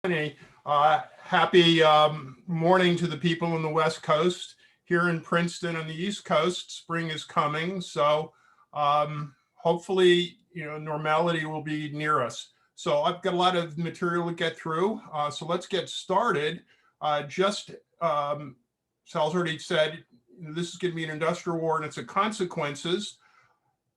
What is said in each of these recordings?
Happy morning to the people on the West Coast. Here in Princeton on the East Coast, spring is coming. So hopefully, normality will be near us. So I've got a lot of material to get through. So let's get started. Sal's already said, this is going to be an industrial war and it's a consequences.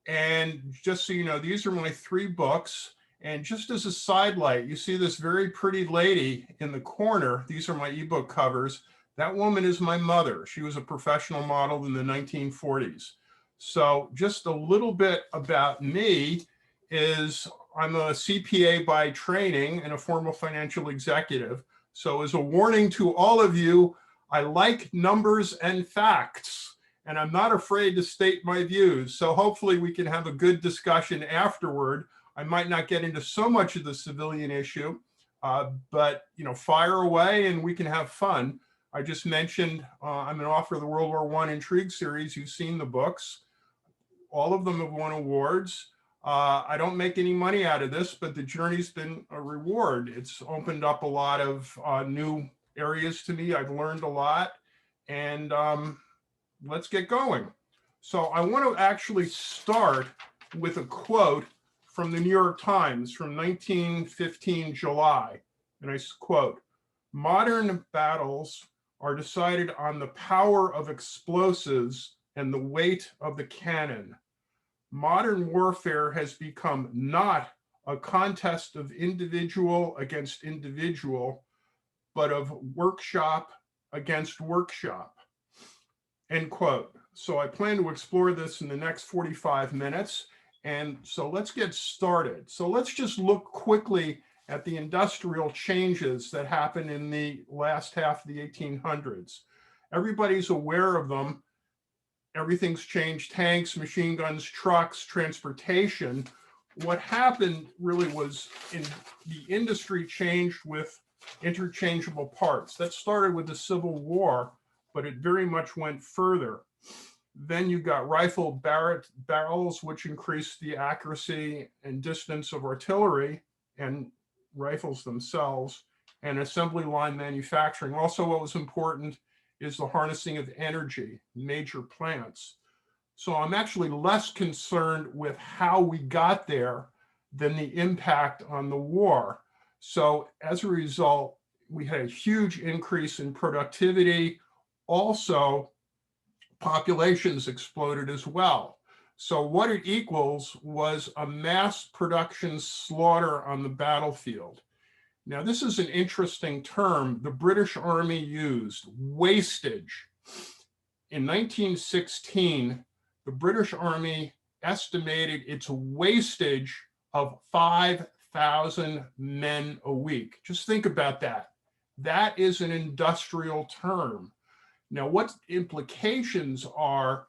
And just so you know, these are my 3 books. And just as a sidelight, you see this very pretty lady in the corner. These are my ebook covers. That woman is my mother. She was a professional model in the 1940s. So just a little bit about me is I'm a CPA by training and a former financial executive. So as a warning to all of you, I like numbers and facts, and I'm not afraid to state my views. So hopefully we can have a good discussion afterward. I might not get into so much of the civilian issue, but fire away and we can have fun. I just mentioned I'm an author of the World War I Intrigue series. You've seen the books. All of them have won awards. I don't make any money out of this, but the journey's been a reward. It's opened up a lot of new areas to me. I've learned a lot, and let's get going. So I want to actually start with a quote from the New York Times from 1915 July, and I quote, "Modern battles are decided on the power of explosives and the weight of the cannon. Modern warfare has become not a contest of individual against individual, but of workshop against workshop," end quote. So I plan to explore this in the next 45 minutes. And so let's get started. So let's just look quickly at the industrial changes that happened in the last half of the 1800s. Everybody's aware of them. Everything's changed: tanks, machine guns, trucks, transportation. What happened really was the industry changed with interchangeable parts. That started with the Civil War, but it very much went further. Then you got rifle barrels, which increased the accuracy and distance of artillery and rifles themselves, and assembly line manufacturing. Also, what was important is the harnessing of energy, major plants. So I'm actually less concerned with how we got there than the impact on the war. So as a result, we had a huge increase in productivity. Also, populations exploded as well. So what it equals was a mass production slaughter on the battlefield. Now, this is an interesting term the British Army used: wastage. In 1916, the British Army estimated its wastage of 5,000 men a week. Just think about that. That is an industrial term. Now, what implications are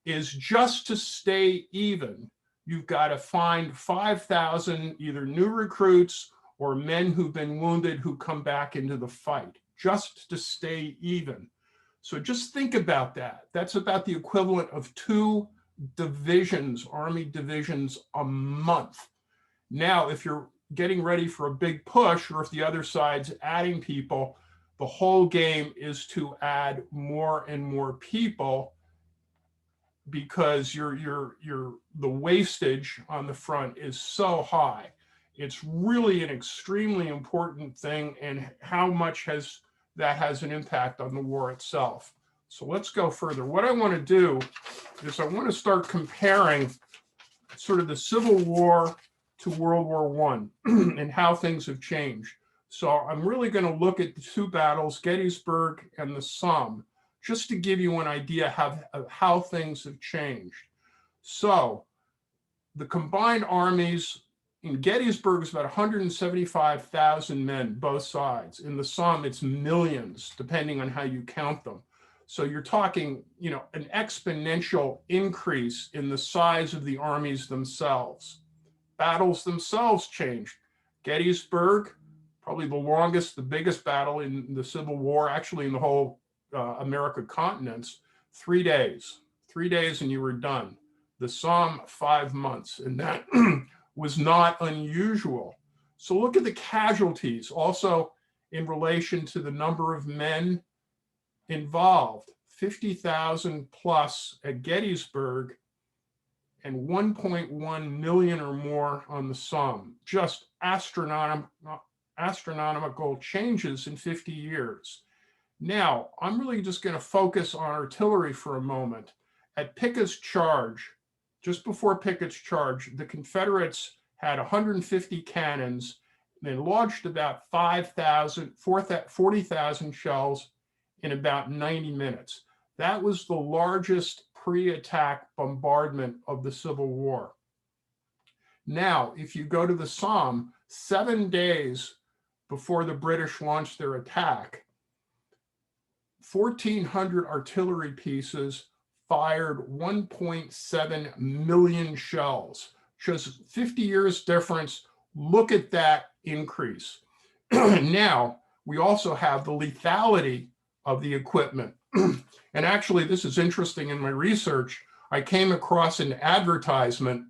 is just to stay even, you've got to find 5,000 either new recruits or men who've been wounded who come back into the fight, just to stay even. So just think about that. That's about the equivalent of 2 divisions, Army divisions, a month. Now, if you're getting ready for a big push, or if the other side's adding people, the whole game is to add more and more people, because the wastage on the front is so high. It's really an extremely important thing, and how much that has an impact on the war itself. So let's go further. What I want to do is I want to start comparing sort of the Civil War to World War I and how things have changed. So I'm really going to look at the 2 battles, Gettysburg and the Somme, just to give you an idea of how things have changed. So the combined armies in Gettysburg is about 175,000 men, both sides. In the Somme, it's millions, depending on how you count them. So you're talking, an exponential increase in the size of the armies themselves. Battles themselves changed. Gettysburg, probably the biggest battle in the Civil War, actually in the whole American continents, 3 days. 3 days and you were done. The Somme, 5 months, and that was not unusual. So look at the casualties. Also, in relation to the number of men involved, 50,000 plus at Gettysburg and 1.1 million or more on the Somme. Just astronomical changes in 50 years. Now, I'm really just going to focus on artillery for a moment. At Pickett's charge, just before Pickett's charge, the Confederates had 150 cannons. They launched about 40,000 shells in about 90 minutes. That was the largest pre-attack bombardment of the Civil War. Now, if you go to the Somme, 7 days before the British launched their attack, 1,400 artillery pieces fired 1.7 million shells. Just 50 years difference. Look at that increase. Now, we also have the lethality of the equipment. And actually, this is interesting. In my research, I came across an advertisement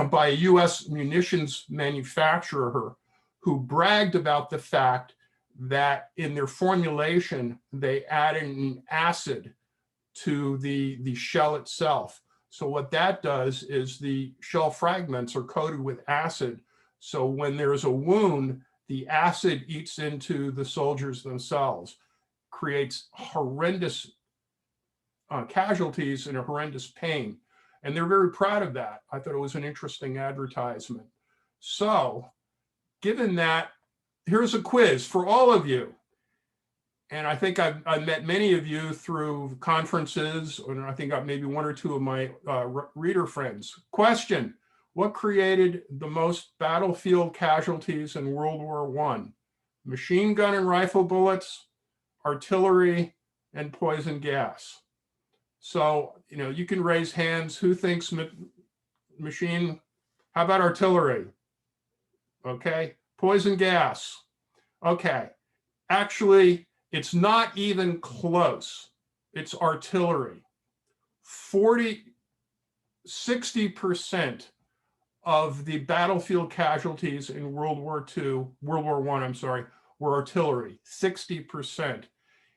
by a US munitions manufacturer who bragged about the fact that in their formulation, they added an acid to the shell itself. So what that does is the shell fragments are coated with acid. So when there's a wound, the acid eats into the soldiers themselves, creates horrendous casualties and a horrendous pain. And they're very proud of that. I thought it was an interesting advertisement. So given that, here's a quiz for all of you. And I think I've met many of you through conferences, and I think maybe one or two of my reader friends. Question: what created the most battlefield casualties in World War I? Machine gun and rifle bullets, artillery, and poison gas. So, you can raise hands. Who thinks machine? How about artillery? Okay. Poison gas. Okay. Actually, it's not even close. It's artillery. 60% of the battlefield casualties in World War I, were artillery, 60%.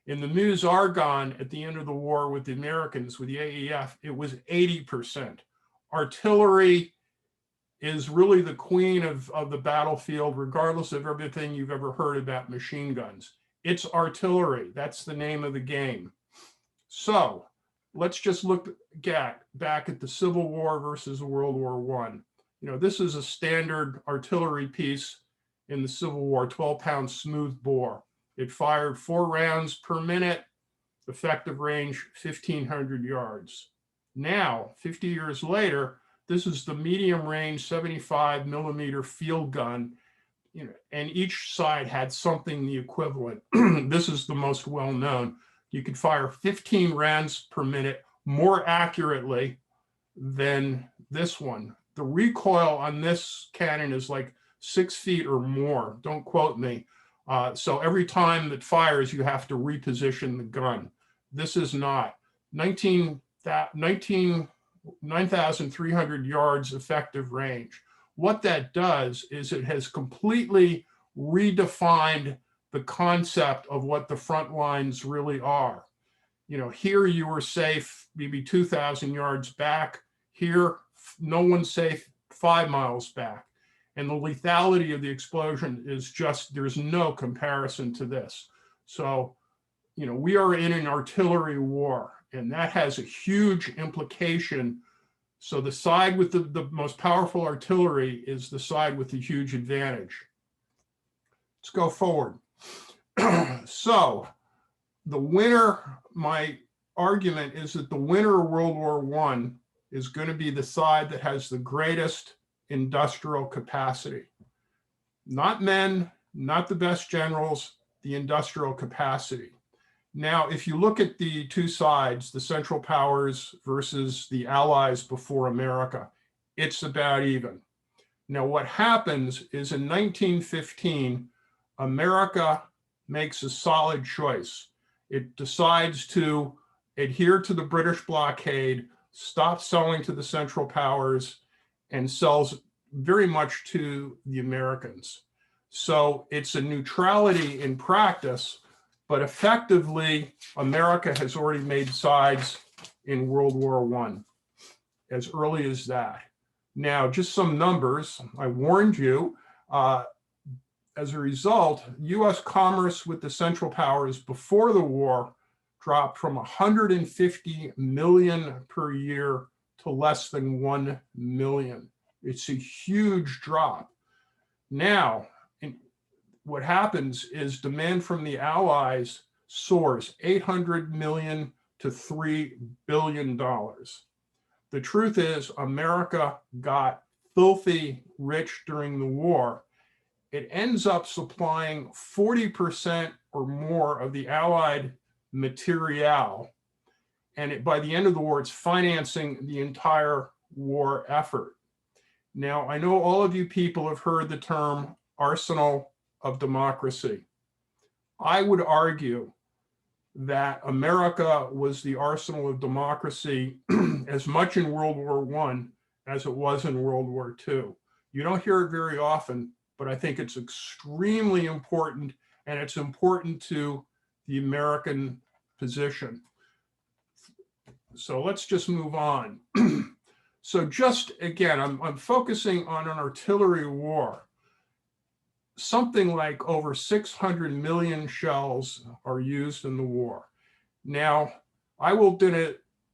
In the Meuse-Argonne at the end of the war with the Americans, with the AEF, it was 80%. Artillery is really the queen of the battlefield, regardless of everything you've ever heard about machine guns. It's artillery. That's the name of the game. So let's just look back at the Civil War versus World War I. This is a standard artillery piece in the Civil War, 12-pound smooth bore. It fired 4 rounds per minute, effective range 1,500 yards. Now, 50 years later, this is the medium range 75 millimeter field gun, and each side had something the equivalent. This is the most well-known. You could fire 15 rounds per minute more accurately than this one. The recoil on this cannon is like 6 feet or more. Don't quote me. So every time it fires, you have to reposition the gun. This is not. 9,300 yards effective range. What that does is it has completely redefined the concept of what the front lines really are. Here you were safe maybe 2,000 yards back. Here, no one's safe 5 miles back. And the lethality of the explosion is just, there's no comparison to this. So, we are in an artillery war, and that has a huge implication. So the side with the most powerful artillery is the side with the huge advantage. Let's go forward. So the winner, my argument is that the winner of World War I is going to be the side that has the greatest industrial capacity. Not men, not the best generals, the industrial capacity. Now, if you look at the two sides, the Central Powers versus the Allies before America, it's about even. Now, what happens is in 1915, America makes a solid choice. It decides to adhere to the British blockade, stop selling to the Central Powers, and sells very much to the Americans. So it's a neutrality in practice, but effectively, America has already made sides in World War I as early as that. Now, just some numbers. I warned you. As a result, US commerce with the Central Powers before the war dropped from 150 million per year to less than 1 million. It's a huge drop. Now, what happens is demand from the Allies soars 800 million to $3 billion. The truth is, America got filthy rich during the war. It ends up supplying 40% or more of the Allied material. And by the end of the war, it's financing the entire war effort. Now, I know all of you people have heard the term arsenal of democracy. I would argue that America was the arsenal of democracy as much in World War I as it was in World War II. You don't hear it very often, but I think it's extremely important, and it's important to the American position. So let's just move on. So just again, I'm focusing on an artillery war. Something like over 600 million shells are used in the war. Now, I will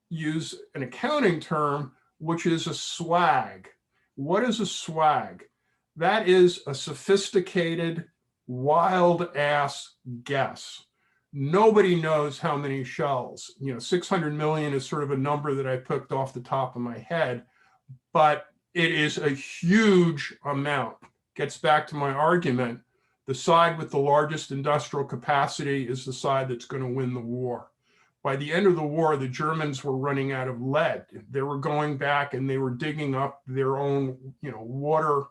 use an accounting term, which is a swag. What is a swag? That is a sophisticated, wild ass guess. Nobody knows how many shells. 600 million is sort of a number that I picked off the top of my head, but it is a huge amount. Gets back to my argument. The side with the largest industrial capacity is the side that's going to win the war. By the end of the war, the Germans were running out of lead. They were going back and they were digging up their own, water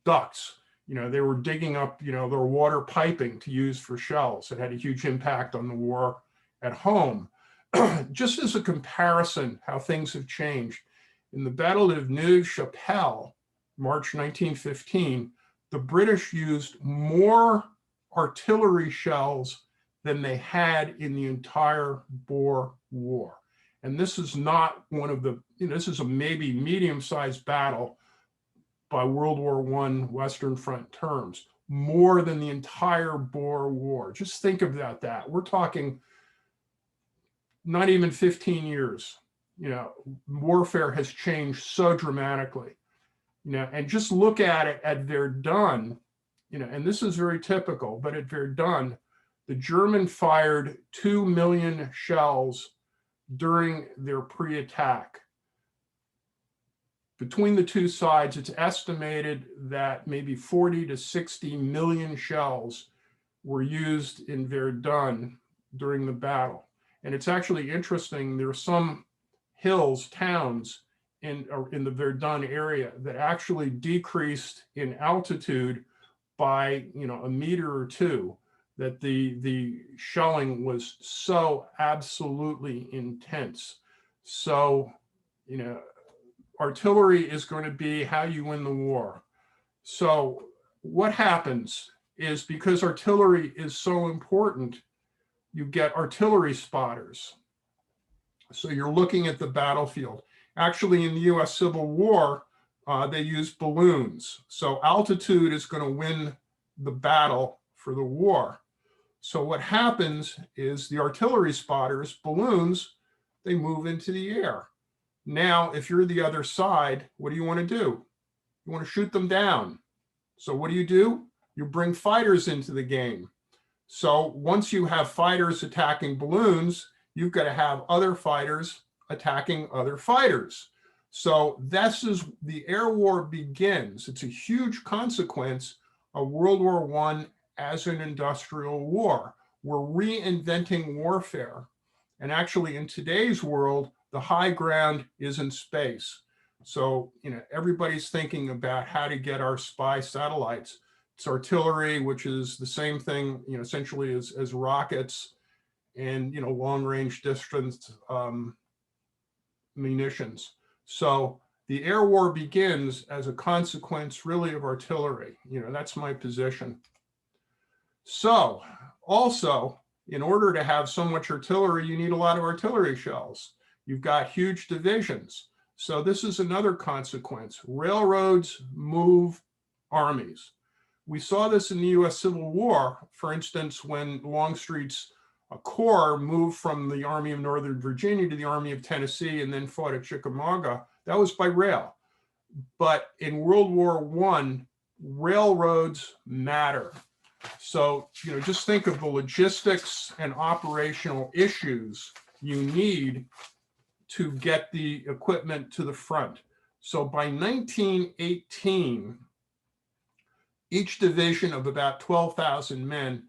ducts. They were digging up, their water piping to use for shells. It had a huge impact on the war at home. Just as a comparison, how things have changed. In the Battle of Neuve-Chapelle, March 1915, the British used more artillery shells than they had in the entire Boer War. And this is not one of the, this is a maybe medium-sized battle by World War I Western Front terms, more than the entire Boer War. Just think about that. We're talking not even 15 years. Warfare has changed so dramatically. And just look at it at Verdun, and this is very typical, but at Verdun, the German fired 2 million shells during their pre-attack. Between the two sides, it's estimated that maybe 40 to 60 million shells were used in Verdun during the battle. And it's actually interesting, there are some hills, towns, in the Verdun area that actually decreased in altitude by a meter or two, that the shelling was so absolutely intense. So artillery is going to be how you win the war. So what happens is, because artillery is so important, you get artillery spotters. So you're looking at the battlefield. Actually, in the US Civil War, they used balloons. So altitude is going to win the battle for the war. So what happens is the artillery spotters, balloons, they move into the air. Now, if you're the other side, what do you want to do? You want to shoot them down. So what do? You bring fighters into the game. So once you have fighters attacking balloons, you've got to have other fighters attacking other fighters. So this is the air war begins. It's a huge consequence of World War I as an industrial war. We're reinventing warfare. And actually, in today's world, the high ground is in space. So, everybody's thinking about how to get our spy satellites. It's artillery, which is the same thing, essentially as rockets and, long range distance munitions. So The air war begins as a consequence really of artillery. That's my position. So also, in order to have so much artillery, you need a lot of artillery shells. You've got huge divisions. So this is another consequence. Railroads move armies. We saw this in the US Civil War, for instance, when Longstreet's corps moved from the Army of Northern Virginia to the Army of Tennessee and then fought at Chickamauga. That was by rail. But in World War I, railroads matter. So, just think of the logistics and operational issues you need to get the equipment to the front. So by 1918, each division of about 12,000 men,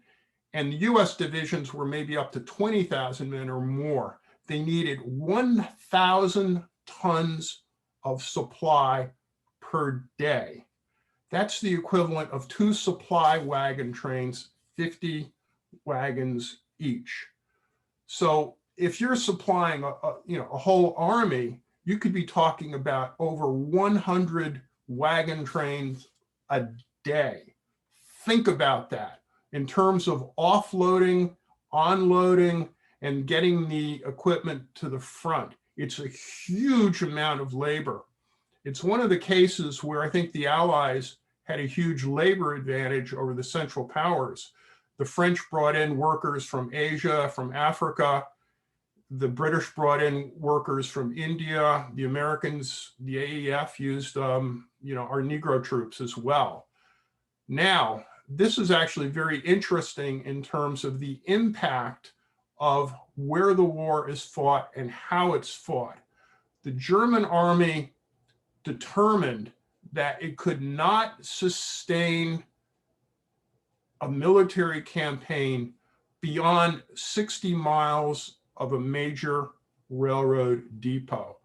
and the US divisions were maybe up to 20,000 men or more, they needed 1,000 tons of supply per day. That's the equivalent of 2 supply wagon trains, 50 wagons each. So if you're supplying a whole army, you could be talking about over 100 wagon trains a day. Think about that in terms of offloading, onloading, and getting the equipment to the front. It's a huge amount of labor. It's one of the cases where I think the Allies had a huge labor advantage over the Central Powers. The French brought in workers from Asia, from Africa. The British brought in workers from India. The Americans, the AEF, used our Negro troops as well. Now, this is actually very interesting in terms of the impact of where the war is fought and how it's fought. The German army determined that it could not sustain a military campaign beyond 60 miles of a major railroad depot.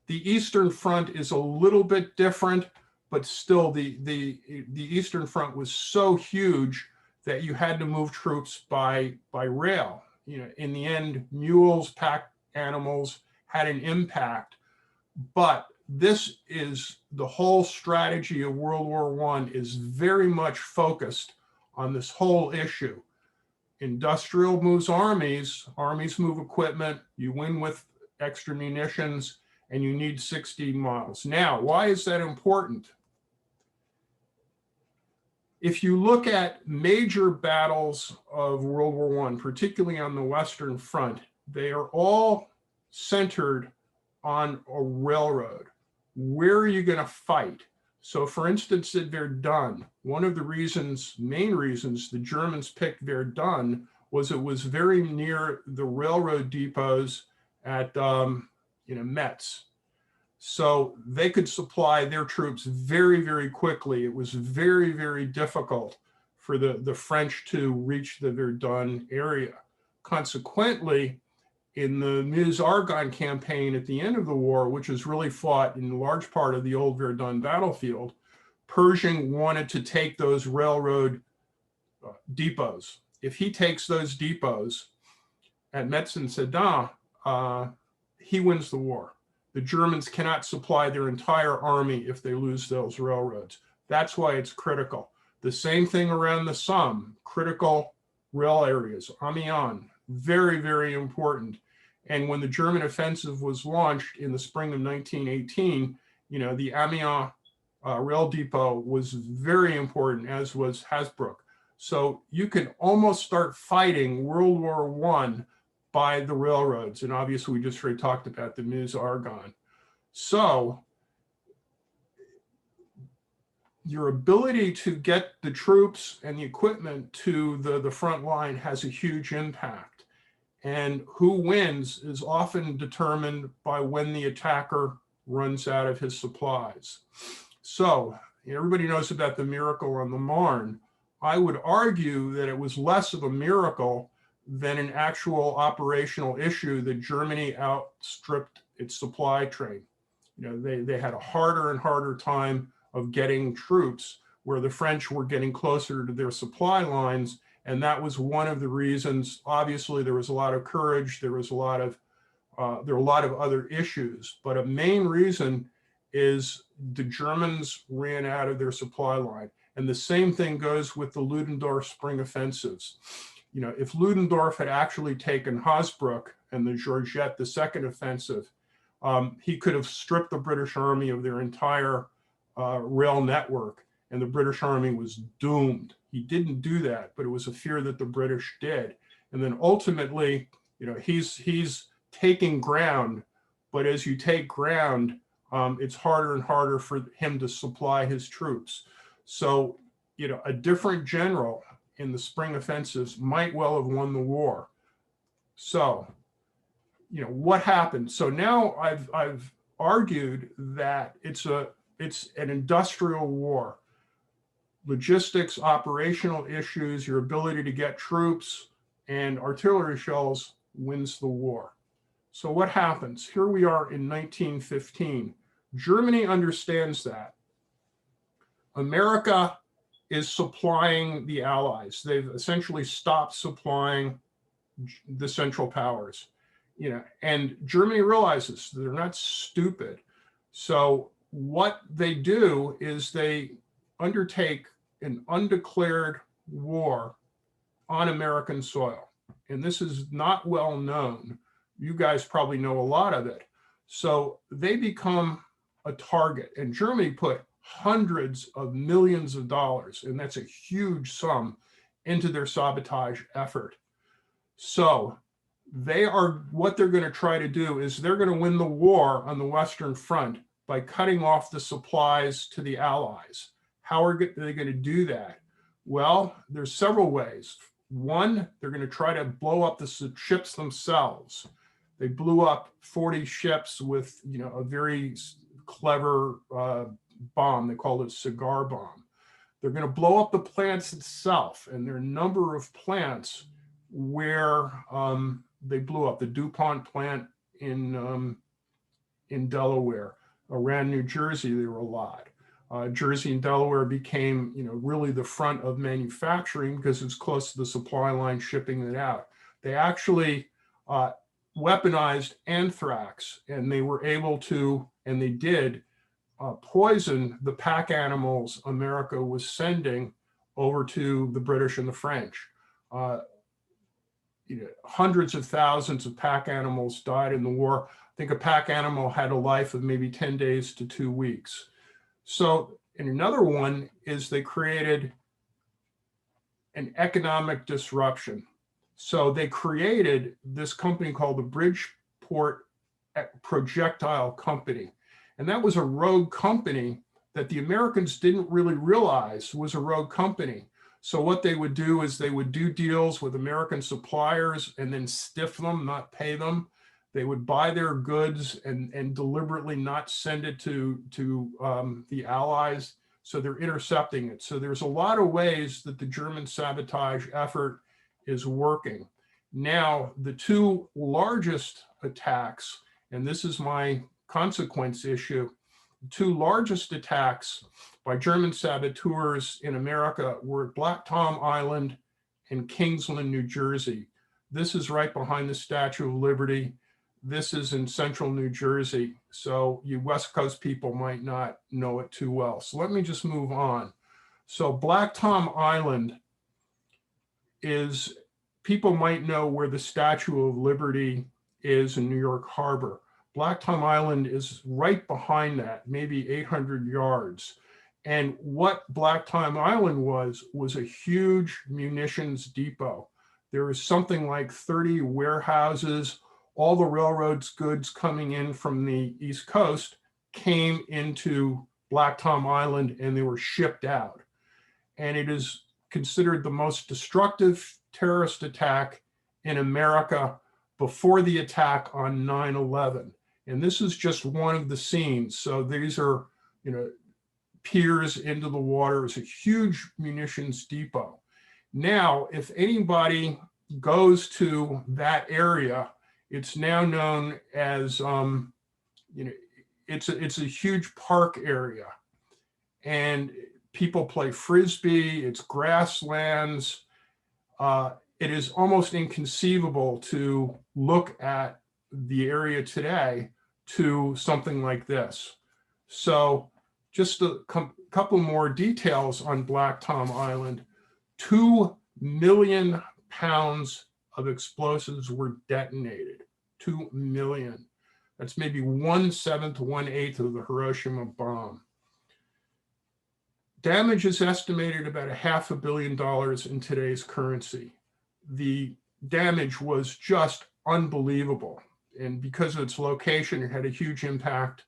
The Eastern Front is a little bit different, but still the Eastern Front was so huge that you had to move troops by rail. In the end, mules, pack animals had an impact, but this is the whole strategy of World War I is very much focused on this whole issue. Industrial moves armies, armies move equipment, you win with extra munitions, and you need 60 miles. Now, why is that important? If you look at major battles of World War I, particularly on the Western Front, they are all centered on a railroad. Where are you going to fight? So for instance, at Verdun, one of the main reasons the Germans picked Verdun was it was very near the railroad depots at Metz. So they could supply their troops very, very quickly. It was very, very difficult for the French to reach the Verdun area. Consequently, in the Meuse-Argonne campaign at the end of the war, which was really fought in large part of the old Verdun battlefield, Pershing wanted to take those railroad depots. If he takes those depots at Metz and Sedan, he wins the war. The Germans cannot supply their entire army if they lose those railroads. That's why it's critical. The same thing around the Somme, critical rail areas. Amiens, very, very important. And when the German offensive was launched in the spring of 1918, the Amiens rail depot was very important, as was Hasbrook. So you can almost start fighting World War I by the railroads. And obviously, we just already talked about the Meuse-Argonne. So your ability to get the troops and the equipment to the front line has a huge impact. And who wins is often determined by when the attacker runs out of his supplies. So everybody knows about the miracle on the Marne. I would argue that it was less of a miracle than an actual operational issue that Germany outstripped its supply train. They had a harder and harder time of getting troops, where the French were getting closer to their supply lines. And that was one of the reasons. Obviously, there was a lot of courage. There were a lot of other issues. But a main reason is the Germans ran out of their supply line. And the same thing goes with the Ludendorff spring offensives. You know, if Ludendorff had actually taken Hasbrook and the Georgette, the second offensive, he could have stripped the British Army of their entire rail network, and the British Army was doomed. He didn't do that, but it was a fear that the British did. And then ultimately, you know, he's taking ground, but as you take ground, it's harder and harder for him to supply his troops. So, you know, a different general in the spring offensives might well have won the war. So, you know, what happened? So now I've argued that it's an industrial war. Logistics, operational issues, your ability to get troops and artillery shells wins the war. So what happens? Here we are in 1915. Germany understands that. America is supplying the Allies. They've essentially stopped supplying the Central Powers. You know, and Germany realizes they're not stupid. So what they do is they undertake an undeclared war on American soil. And this is not well known. You guys probably know a lot of it. So they become a target, and Germany put hundreds of millions of dollars, and that's a huge sum, into their sabotage effort. So what they're going to try to do is they're going to win the war on the Western Front by cutting off the supplies to the Allies. How are they going to do that? Well, there's several ways. One, they're going to try to blow up the ships themselves. They blew up 40 ships with, you know, a very clever bomb. They called it a cigar bomb. They're going to blow up the plants itself, and there are a number of plants where they blew up. The DuPont plant in Delaware, around New Jersey, there were a lot. Jersey and Delaware became, you know, really the front of manufacturing because it's close to the supply line shipping it out. They actually weaponized anthrax, and they were able to, and they did, poison the pack animals America was sending over to the British and the French. You know, hundreds of thousands of pack animals died in the war. I think a pack animal had a life of maybe 10 days to 2 weeks. So, and another one is they created an economic disruption. So they created this company called the Bridgeport Projectile Company. And that was a rogue company that the Americans didn't really realize was a rogue company. So what they would do is they would do deals with American suppliers and then stiff them, not pay them. They would buy their goods and deliberately not send it to the Allies. So they're intercepting it. So there's a lot of ways that the German sabotage effort is working. Now, the two largest attacks, and this is my consequence issue, the two largest attacks by German saboteurs in America were at Black Tom Island and Kingsland, New Jersey. This is right behind the Statue of Liberty. This is in central New Jersey. So you West Coast people might not know it too well. So let me just move on. So Black Tom Island is, people might know where the Statue of Liberty is in New York Harbor. Black Tom Island is right behind that, maybe 800 yards. And what Black Tom Island was a huge munitions depot. There was something like 30 warehouses. All the railroad's goods coming in from the East Coast came into Black Tom Island, and they were shipped out. And it is considered the most destructive terrorist attack in America before the attack on 9/11. And this is just one of the scenes. So these are, you know, piers into the water. It's a huge munitions depot. Now, if anybody goes to that area, it's now known as, you know, it's a huge park area, and people play Frisbee, it's grasslands. It is almost inconceivable to look at the area today to something like this. So just a couple more details on Black Tom Island. 2 million pounds of explosives were detonated. 2 million. That's maybe 1/7 to 1/8 of the Hiroshima bomb. Damage is estimated about $500 million in today's currency. The damage was just unbelievable. And because of its location, it had a huge impact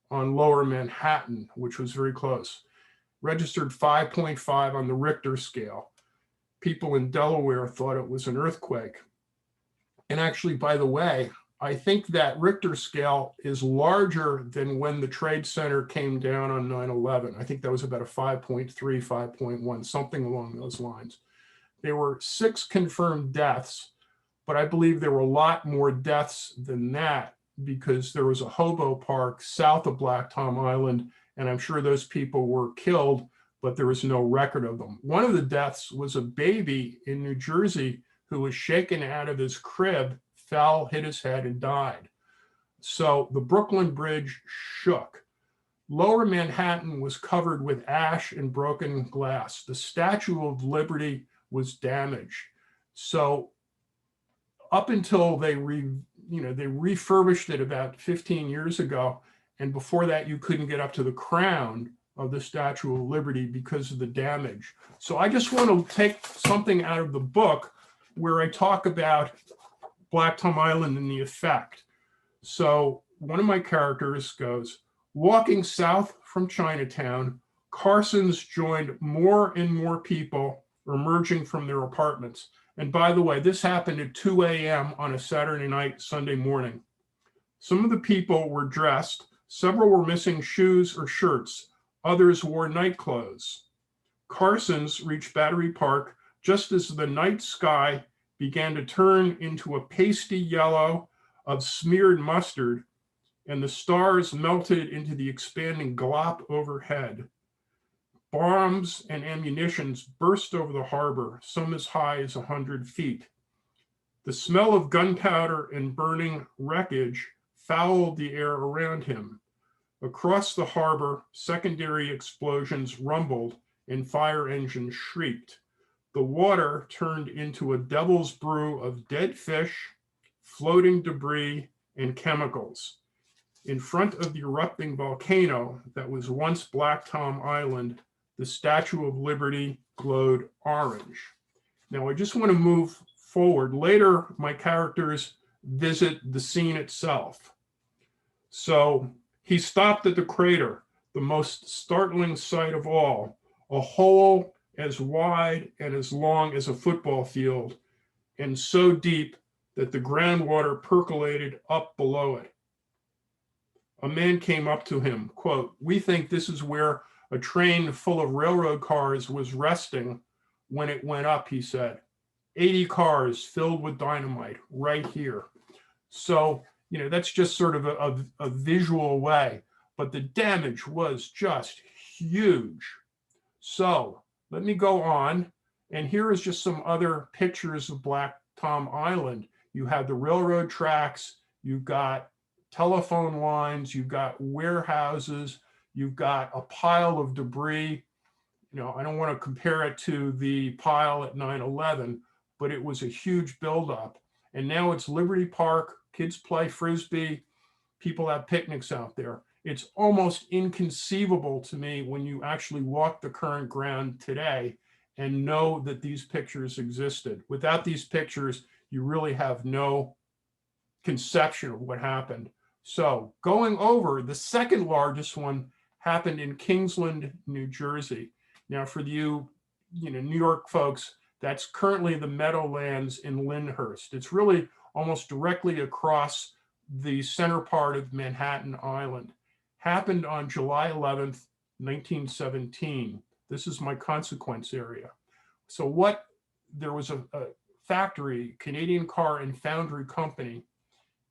on lower Manhattan, which was very close. Registered 5.5 on the Richter scale. People in Delaware thought it was an earthquake. And actually, by the way, I think that Richter scale is larger than when the Trade Center came down on 9/11. I think that was about a 5.3, 5.1, something along those lines. There were 6 confirmed deaths, but I believe there were a lot more deaths than that because there was a hobo park south of Black Tom Island, and I'm sure those people were killed, but there was no record of them. One of the deaths was a baby in New Jersey who was shaken out of his crib, fell, hit his head, and died. So the Brooklyn Bridge shook. Lower Manhattan was covered with ash and broken glass. The Statue of Liberty was damaged. So up until they refurbished it about 15 years ago, and before that you couldn't get up to the crown of the Statue of Liberty because of the damage. So I just want to take something out of the book where I talk about Black Tom Island and the effect. So one of my characters goes, walking south from Chinatown, Carsons joined more and more people emerging from their apartments. And by the way, this happened at 2 a.m. on a Saturday night, Sunday morning. Some of the people were dressed, several were missing shoes or shirts, others wore night clothes. Carsons reached Battery Park just as the night sky began to turn into a pasty yellow of smeared mustard, and the stars melted into the expanding glop overhead. Bombs and ammunitions burst over the harbor, some as high as 100 feet. The smell of gunpowder and burning wreckage fouled the air around him. Across the harbor, secondary explosions rumbled and fire engines shrieked. The water turned into a devil's brew of dead fish, floating debris, and chemicals. In front of the erupting volcano that was once Black Tom Island, the Statue of Liberty glowed orange. Now, I just want to move forward. Later, my characters visit the scene itself. So he stopped at the crater, the most startling sight of all, a hole as wide and as long as a football field, and so deep that the groundwater percolated up below it. A man came up to him, quote, "We think this is where a train full of railroad cars was resting when it went up," he said. 80 cars filled with dynamite right here. So, that's just sort of a visual way, but the damage was just huge. So let me go on. And here is just some other pictures of Black Tom Island. You have the railroad tracks, you've got telephone lines, you've got warehouses, you've got a pile of debris. I don't want to compare it to the pile at 9/11, but it was a huge buildup. And now it's Liberty Park, kids play Frisbee, people have picnics out there. It's almost inconceivable to me when you actually walk the current ground today and know that these pictures existed. Without these pictures, you really have no conception of what happened. So going over, the second largest one happened in Kingsland, New Jersey. Now for you, New York folks, that's currently the Meadowlands in Lyndhurst. It's really almost directly across the center part of Manhattan Island. Happened on July 11th, 1917. This is my consequence area. So there was a factory, Canadian Car and Foundry Company,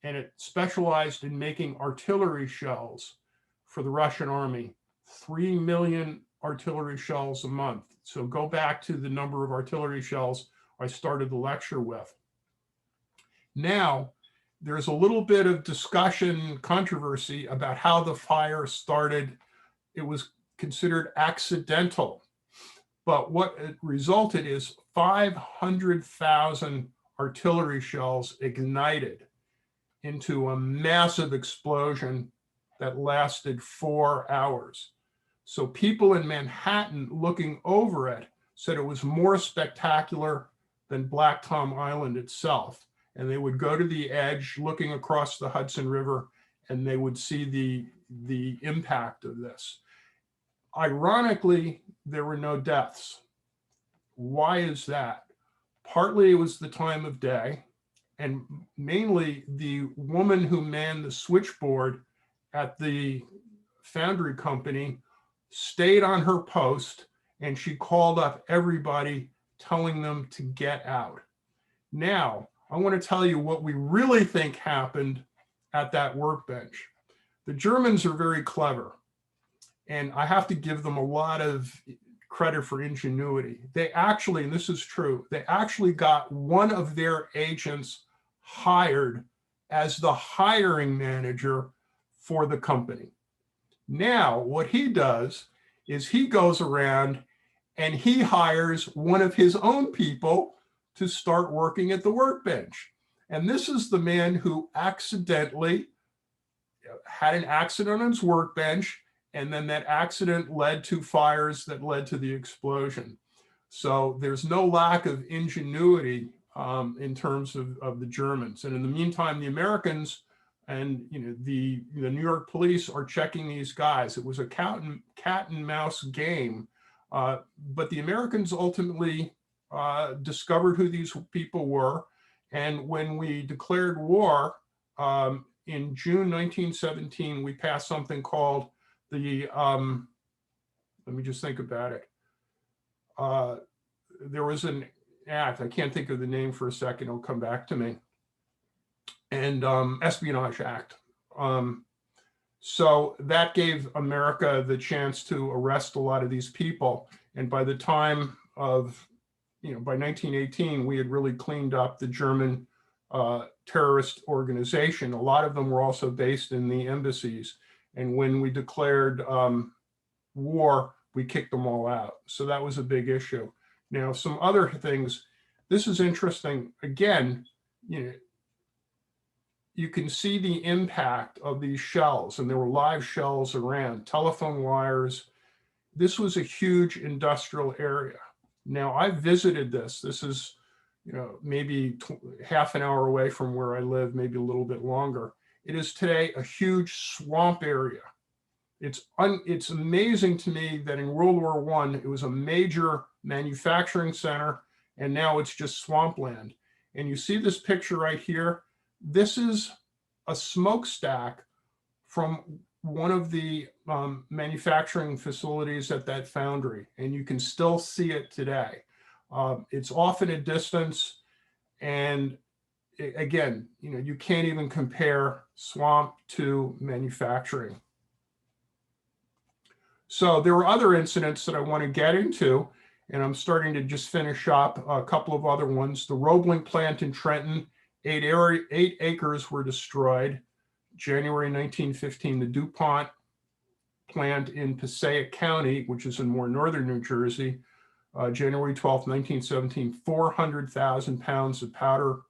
and it specialized in making artillery shells for the Russian army, 3 million artillery shells a month. So go back to the number of artillery shells I started the lecture with. Now, there's a little bit of discussion, controversy about how the fire started. It was considered accidental, but what it resulted is 500,000 artillery shells ignited into a massive explosion that lasted 4 hours. So people in Manhattan looking over it said it was more spectacular than Black Tom Island itself. And they would go to the edge looking across the Hudson River, and they would see the impact of this. Ironically, there were no deaths. Why is that? Partly it was the time of day, and mainly the woman who manned the switchboard at the foundry company stayed on her post, and she called up everybody telling them to get out. Now, I want to tell you what we really think happened at that workbench. The Germans are very clever, and I have to give them a lot of credit for ingenuity. They actually, and this is true, they actually got one of their agents hired as the hiring manager for the company. Now, what he does is he goes around and he hires one of his own people to start working at the workbench. And this is the man who accidentally had an accident on his workbench, and then that accident led to fires that led to the explosion. So there's no lack of ingenuity in terms of the Germans. And in the meantime, the Americans and the New York police are checking these guys. It was a cat and mouse game, but the Americans ultimately discovered who these people were. And when we declared war in June 1917, we passed something called the, let me just think about it. There was an act, I can't think of the name for a second, it'll come back to me, and Espionage Act. So that gave America the chance to arrest a lot of these people. And by the time of, by 1918, we had really cleaned up the German terrorist organization. A lot of them were also based in the embassies. And when we declared war, we kicked them all out. So that was a big issue. Now, some other things, this is interesting. Again, you can see the impact of these shells, and there were live shells around, telephone wires. This was a huge industrial area. Now, I visited this. This is, maybe half an hour away from where I live, maybe a little bit longer. It is today a huge swamp area. It's amazing to me that in World War I, it was a major manufacturing center, and now it's just swampland. And you see this picture right here. This is a smokestack from one of the manufacturing facilities at that foundry, and you can still see it today. It's off at a distance, and again, you can't even compare swamp to manufacturing. So there were other incidents that I want to get into, and I'm starting to just finish up a couple of other ones. The Roebling plant in Trenton, 8 acres were destroyed. January 1915, the DuPont plant in Passaic County, which is in more northern New Jersey, January 12, 1917, 400,000 pounds of powder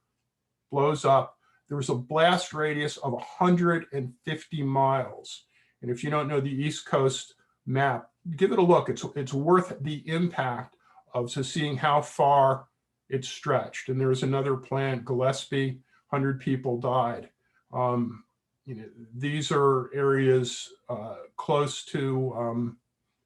blows up. There was a blast radius of 150 miles. And if you don't know the East Coast map, give it a look. It's worth the impact of seeing how far it stretched. And there was another plant, Gillespie, 100 people died. These are areas close to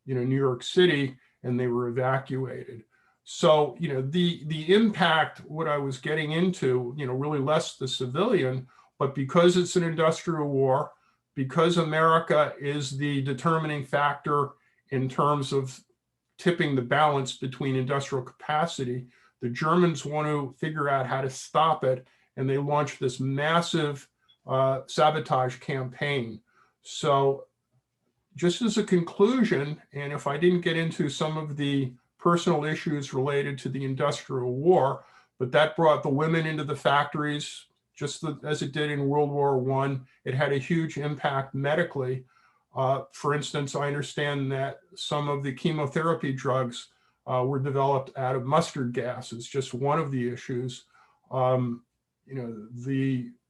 New York City, and they were evacuated. So the impact, what I was getting into, really less the civilian, but because it's an industrial war, because America is the determining factor in terms of tipping the balance between industrial capacity, the Germans want to figure out how to stop it, and they launched this massive sabotage campaign. So just as a conclusion, and if I didn't get into some of the personal issues related to the industrial war, but that brought the women into the factories, as it did in World War I. It had a huge impact medically. For instance, I understand that some of the chemotherapy drugs were developed out of mustard gas. It's just one of the issues.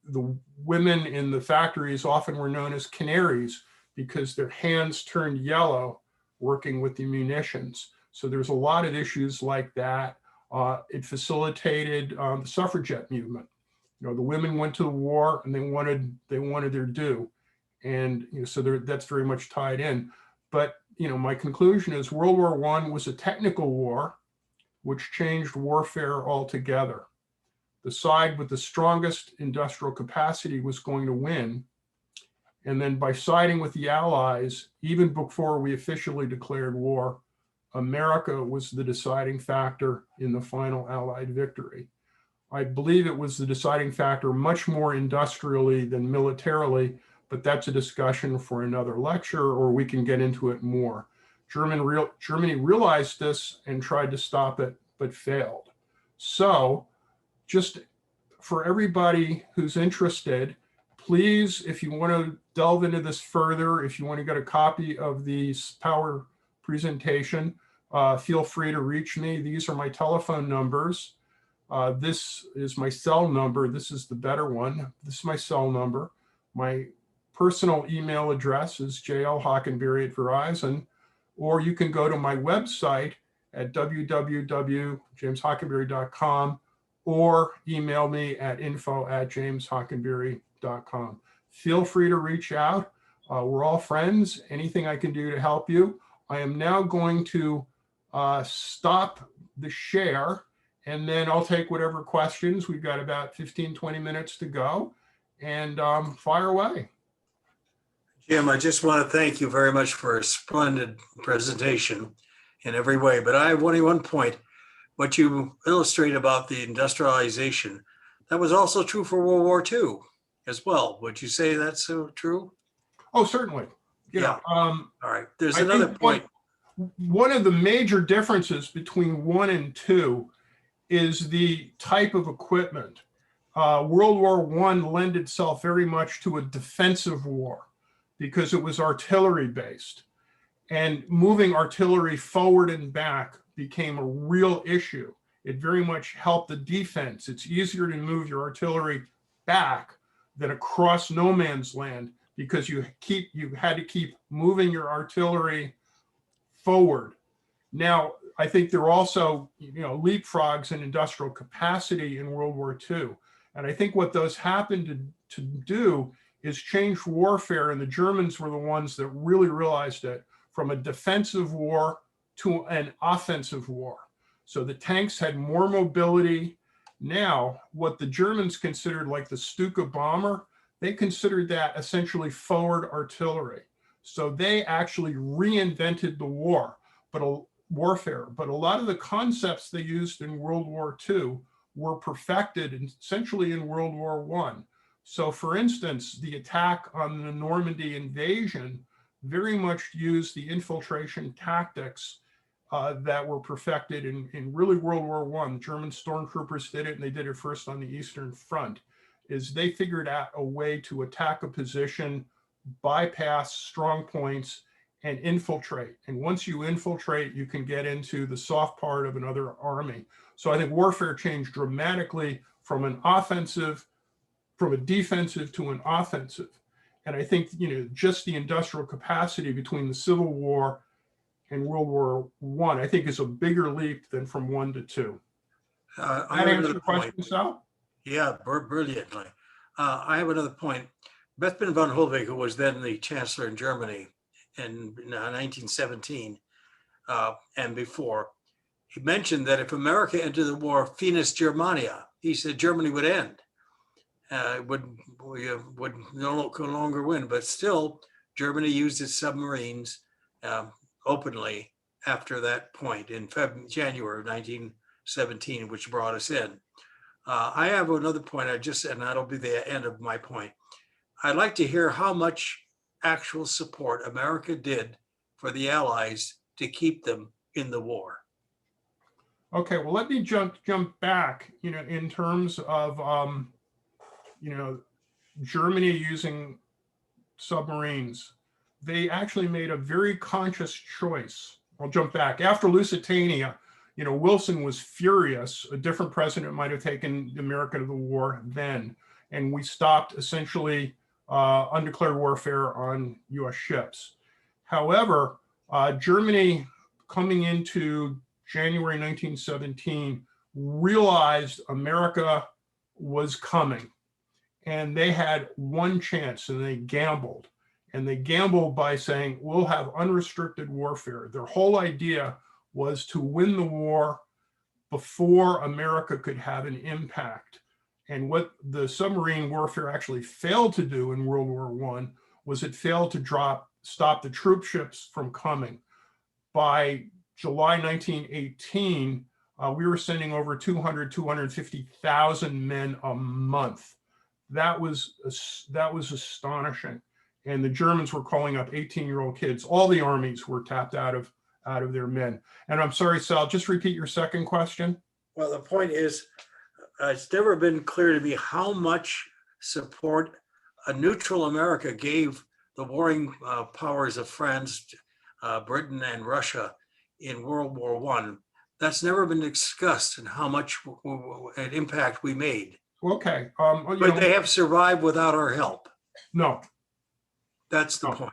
The women in the factories often were known as canaries because their hands turned yellow working with the munitions. So there's a lot of issues like that. It facilitated the suffragette movement. The women went to the war and they wanted their due, and so that's very much tied in. But my conclusion is World War I was a technical war, which changed warfare altogether. The side with the strongest industrial capacity was going to win. And then by siding with the Allies, even before we officially declared war, America was the deciding factor in the final Allied victory. I believe it was the deciding factor much more industrially than militarily, but that's a discussion for another lecture, or we can get into it more. Germany realized this and tried to stop it, but failed. So just for everybody who's interested, please, if you want to delve into this further, if you want to get a copy of the power presentation, feel free to reach me. These are my telephone numbers. This is my cell number. This is the better one. This is my cell number. My personal email address is jlhockenberry@Verizon, or you can go to my website at www.jameshockenberry.com or email me at info@jameshockenberry.com. Feel free to reach out. We're all friends. Anything I can do to help you. I am now going to stop the share, and then I'll take whatever questions. We've got about 15, 20 minutes to go, and fire away. Jim, I just want to thank you very much for a splendid presentation in every way. But I have only one point. What you illustrate about the industrialization, that was also true for World War II as well. Would you say that's true? Oh, certainly. Yeah. All right. There's another point. One of the major differences between 1 and 2 is the type of equipment. World War I lent itself very much to a defensive war because it was artillery based, and moving artillery forward and back became a real issue. It very much helped the defense. It's easier to move your artillery back than across no man's land because you had to keep moving your artillery forward. Now, I think there are also, leapfrogs in industrial capacity in World War II. And I think what those happened to do is change warfare. And the Germans were the ones that really realized it, from a defensive war to an offensive war. So the tanks had more mobility. Now, what the Germans considered like the Stuka bomber, they considered that essentially forward artillery. So they actually reinvented the warfare. But a lot of the concepts they used in World War II were perfected essentially in World War I. So for instance, the attack on the Normandy invasion very much used the infiltration tactics that were perfected in really World War I. The German stormtroopers did it, and they did it first on the Eastern Front, is they figured out a way to attack a position, bypass strong points, and infiltrate. And once you infiltrate, you can get into the soft part of another army. So I think warfare changed dramatically from a defensive to an offensive. And I think, just the industrial capacity between the Civil War and World War I think is a bigger leap than from 1 to 2. That answer your question, Sal? Yeah, brilliantly. I have another point. Bethmann von Hollweg, who was then the chancellor in Germany in 1917 and before, he mentioned that if America entered the war, finis Germania, he said Germany would end. Would no longer win, but still Germany used its submarines openly after that point in January of 1917, which brought us in. I have another point and that'll be the end of my point. I'd like to hear how much actual support America did for the Allies to keep them in the war. Okay, well, let me jump back, in terms of, Germany using submarines, they actually made a very conscious choice. I'll jump back. After Lusitania, Wilson was furious. A different president might have taken America to the war then. And we stopped essentially undeclared warfare on US ships. However, Germany coming into January 1917 realized America was coming. And they had one chance, and they gambled. And they gambled by saying, we'll have unrestricted warfare. Their whole idea was to win the war before America could have an impact. And what the submarine warfare actually failed to do in World War I was it failed to stop the troop ships from coming. By July 1918, we were sending over 250,000 men a month. That was astonishing. And the Germans were calling up 18-year-old kids. All the armies were tapped out of their men. And I'm sorry, Sal, just repeat your second question. Well, the point is, it's never been clear to me how much support a neutral America gave the warring powers of France, Britain, and Russia in World War I. That's never been discussed, and how much an impact we made. Okay. But they have survived without our help. No. That's the point.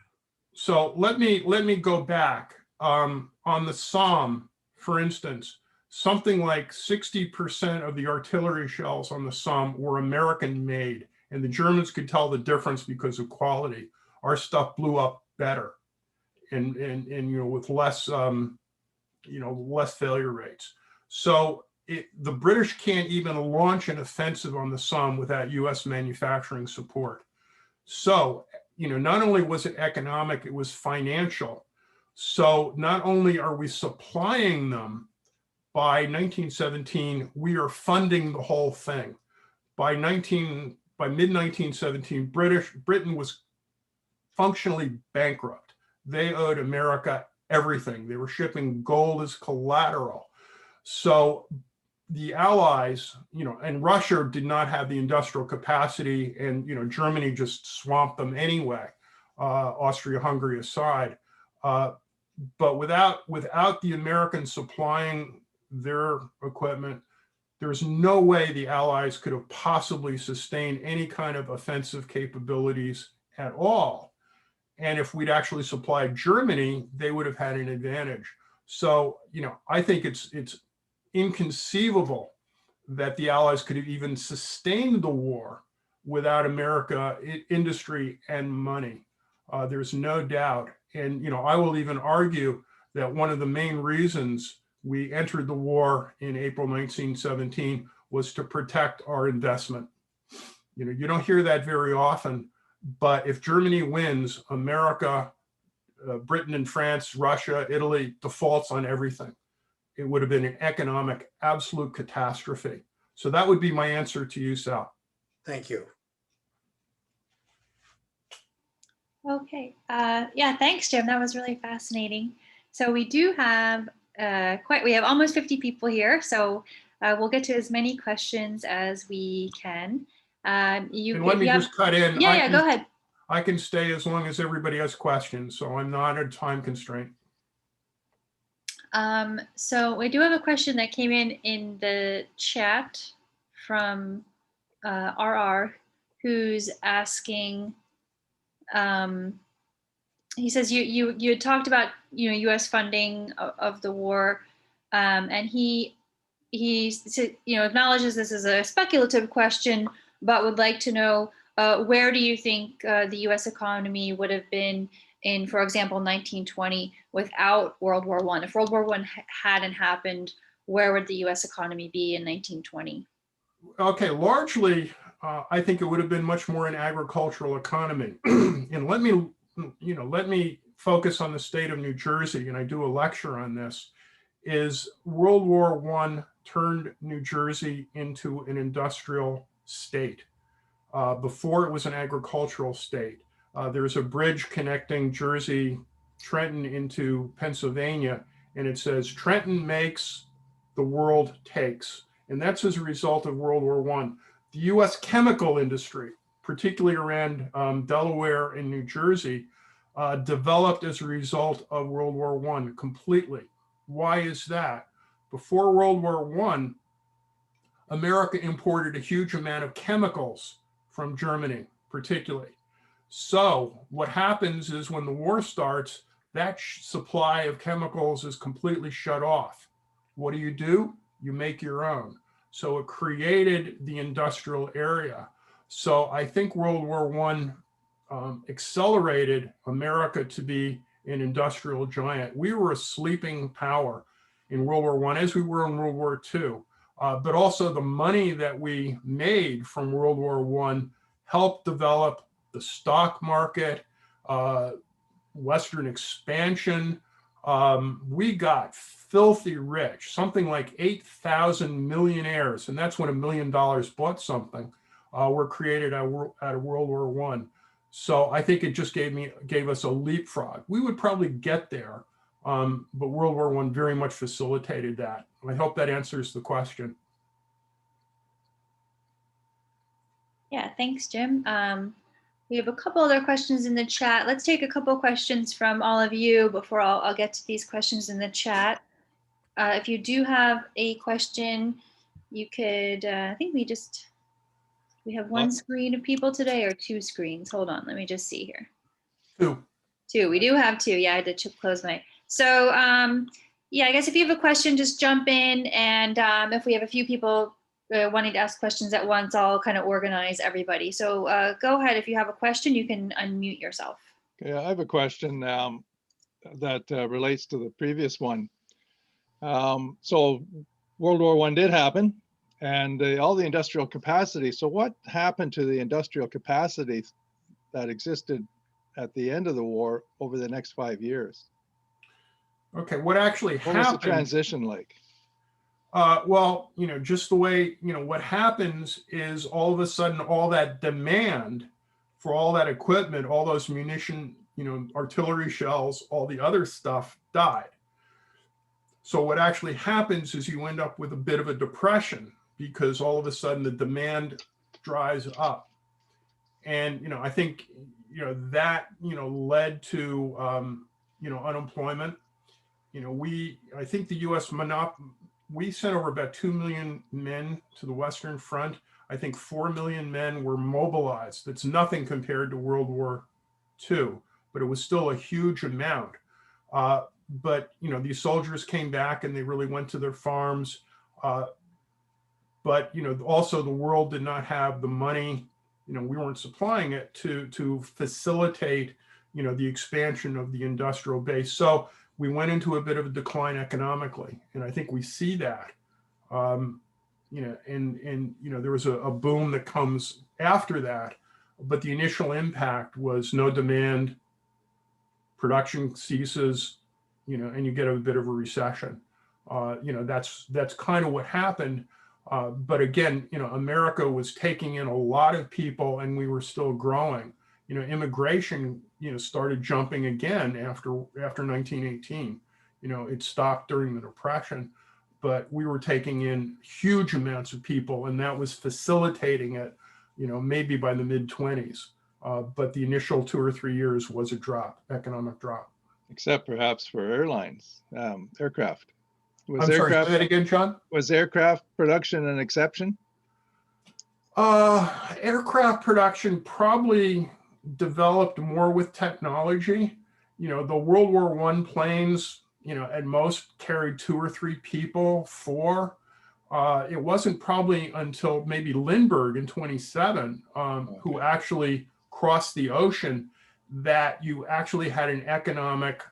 So let me go back. On the Somme, for instance, something like 60% of the artillery shells on the Somme were American made, and the Germans could tell the difference because of quality. Our stuff blew up better, and with less less failure rates. So the British can't even launch an offensive on the Somme without U.S. manufacturing support. So not only was it economic, it was financial. So not only are we supplying them, by 1917, we are funding the whole thing. By mid-1917, Britain was functionally bankrupt. They owed America everything. They were shipping gold as collateral. So the Allies, and Russia did not have the industrial capacity, and Germany just swamped them anyway, Austria-Hungary aside. But without the Americans supplying their equipment, there's no way the Allies could have possibly sustained any kind of offensive capabilities at all. And if we'd actually supplied Germany, they would have had an advantage. So, I think it's inconceivable that the Allies could have even sustained the war without America, industry, and money. There's no doubt. And, I will even argue that one of the main reasons we entered the war in April 1917 was to protect our investment. You don't hear that very often, but if Germany wins, America, Britain and France, Russia, Italy defaults on everything. It would have been an economic absolute catastrophe. So that would be my answer to you, Sal. Thank you. Okay. Yeah, thanks, Jim. That was really fascinating. So we do have we have almost 50 people here. So we'll get to as many questions as we can. And let me just cut in. Yeah, go ahead. I can stay as long as everybody has questions, so I'm not a time constraint. So we do have a question that came in the chat from RR, who's asking, he says you had talked about U.S. funding of the war, and he acknowledges this is a speculative question, but would like to know where do you think the U.S. economy would have been in, for example, 1920 without World War I? If World War I hadn't happened, where would the U.S. economy be in 1920? Okay, largely, I think it would have been much more an agricultural economy. And let me focus on the state of New Jersey, and I do a lecture on this. Is World War I turned New Jersey into an industrial state. Before it was an agricultural state. There's a bridge connecting Jersey, Trenton into Pennsylvania, and it says, Trenton makes, the world takes. And that's as a result of World War I. The US chemical industry, particularly around Delaware and New Jersey, developed as a result of World War I completely. Why is that? Before World War I, America imported a huge amount of chemicals from Germany, particularly. So what happens is when the war starts, that supply of chemicals is completely shut off. What do? You make your own. So it created the industrial area. So I think World War I accelerated America to be an industrial giant. We were a sleeping power in World War I, as we were in World War II. But also the money that we made from World War I helped develop the stock market, Western expansion. We got filthy rich, something like 8,000 millionaires, and that's when $1 million bought something, were created out of World War I. So I think it just gave us a leapfrog. We would probably get there, but World War I very much facilitated that. I hope that answers the question. Yeah, thanks, Jim. We have a couple other questions in the chat. Let's take a couple questions from all of you before I'll get to these questions in the chat. If you do have a question, you could, I think we have one screen of people today or two screens. Hold on, let me just see here. Two, we do have two. Yeah, I did close my, so yeah, I guess if you have a question, just jump in. And if we have a few people wanting to ask questions at once, I'll kind of organize everybody. So go ahead. If you have a question, you can unmute yourself. Okay, I have a question that relates to the previous one. So World War I did happen, and all the industrial capacity. So what happened to the industrial capacity that existed at the end of the war over the next 5 years? Okay, what actually happened? What was the transition like? Well, just the way, what happens is all of a sudden, all that demand for all that equipment, all those munition, artillery shells, all the other stuff died. So what actually happens is you end up with a bit of a depression because all of a sudden the demand dries up. And, I think, that, led to, unemployment. I think the U.S. we sent over about 2 million men to the Western Front. I think 4 million men were mobilized. That's nothing compared to World War II, but it was still a huge amount. But, these soldiers came back and they really went to their farms. But, also the world did not have the money, we weren't supplying it to facilitate, the expansion of the industrial base. So we went into a bit of a decline economically. And I think we see that, and there was a boom that comes after that, but the initial impact was no demand, production ceases, and you get a bit of a recession. That's kind of what happened. But again, America was taking in a lot of people and we were still growing. Immigration, started jumping again after 1918. It stopped during the Depression, but we were taking in huge amounts of people and that was facilitating it, maybe by the mid-20s. But the initial 2 or 3 years was a drop, economic drop. Except perhaps for airlines, aircraft. I'm sorry, say that again, John? Was aircraft production an exception? Aircraft production probably developed more with technology. The World War I planes, at most carried 2 or 3 people, 4. It wasn't probably until maybe Lindbergh in 27, who actually crossed the ocean, that you actually had an economic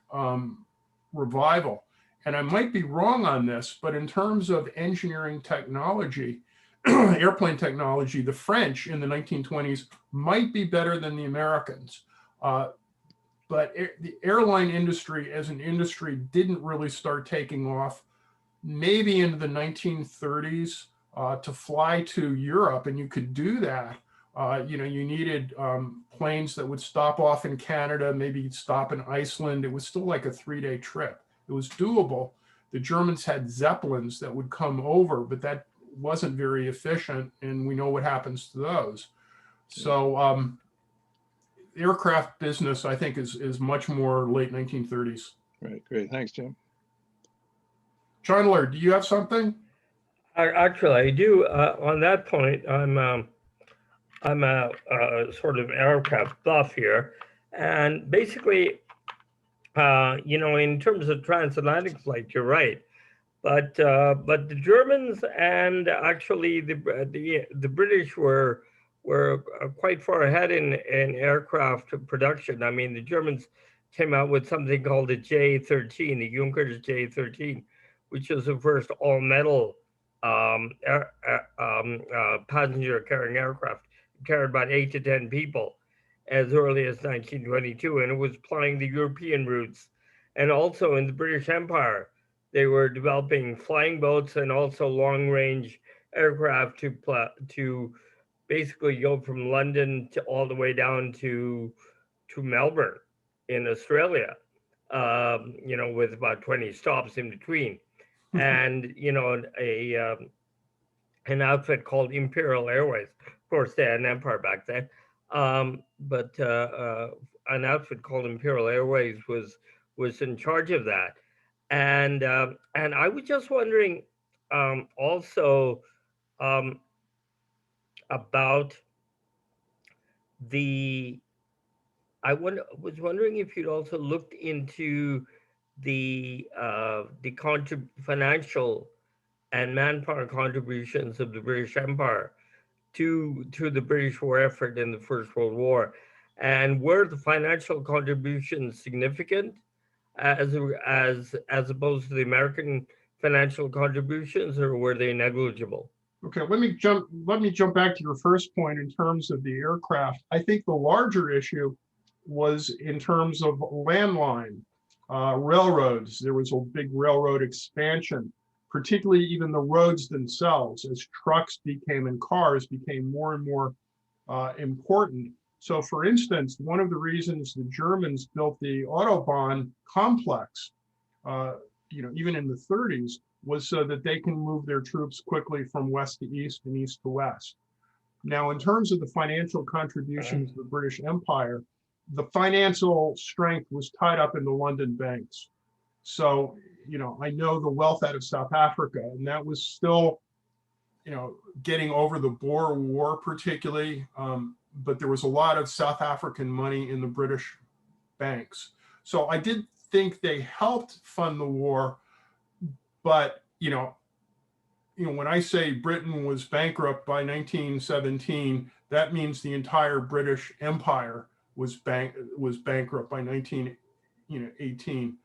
revival. And I might be wrong on this, but in terms of engineering technology, airplane technology, the French in the 1920s might be better than the Americans. But the airline industry as an industry didn't really start taking off maybe into the 1930s. To fly to Europe, and you could do that. You needed planes that would stop off in Canada, maybe stop in Iceland. It was still like a 3-day trip. It was doable. The Germans had Zeppelins that would come over, but that wasn't very efficient, and we know what happens to those. So aircraft business, I think, is much more late 1930s. Right, great. Thanks, Jim. Chandler, do you have something? Actually, I do. On that point, I'm a sort of aircraft buff here, and basically, in terms of transatlantic flight, you're right. But the Germans and actually the British were quite far ahead in aircraft production. I mean, the Germans came out with something called the J-13, the Junkers J-13, which was the first all-metal passenger carrying aircraft. It carried about 8 to 10 people as early as 1922, and it was flying the European routes. And also in the British Empire, they were developing flying boats and also long-range aircraft to basically go from London to all the way down to Melbourne in Australia, with about 20 stops in between. And, an outfit called Imperial Airways. Of course, they had an empire back then. But an outfit called Imperial Airways was in charge of that. And I was just wondering also about was wondering if you'd also looked into the financial and manpower contributions of the British Empire to the British war effort in the First World War, and were the financial contributions significant as opposed to the American financial contributions, or were they negligible? Okay, let me jump back to your first point in terms of the aircraft. I think the larger issue was in terms of landline railroads. There was a big railroad expansion, particularly even the roads themselves, as trucks became and cars became more and more important. So for instance, one of the reasons the Germans built the Autobahn complex, even in the 30s, was so that they can move their troops quickly from west to east and east to west. Now, in terms of the financial contributions of the British Empire, the financial strength was tied up in the London banks. So, I know the wealth out of South Africa, and that was still, getting over the Boer War particularly, but there was a lot of South African money in the British banks. So I did think they helped fund the war, but, when I say Britain was bankrupt by 1917, that means the entire British Empire was bankrupt by 1918.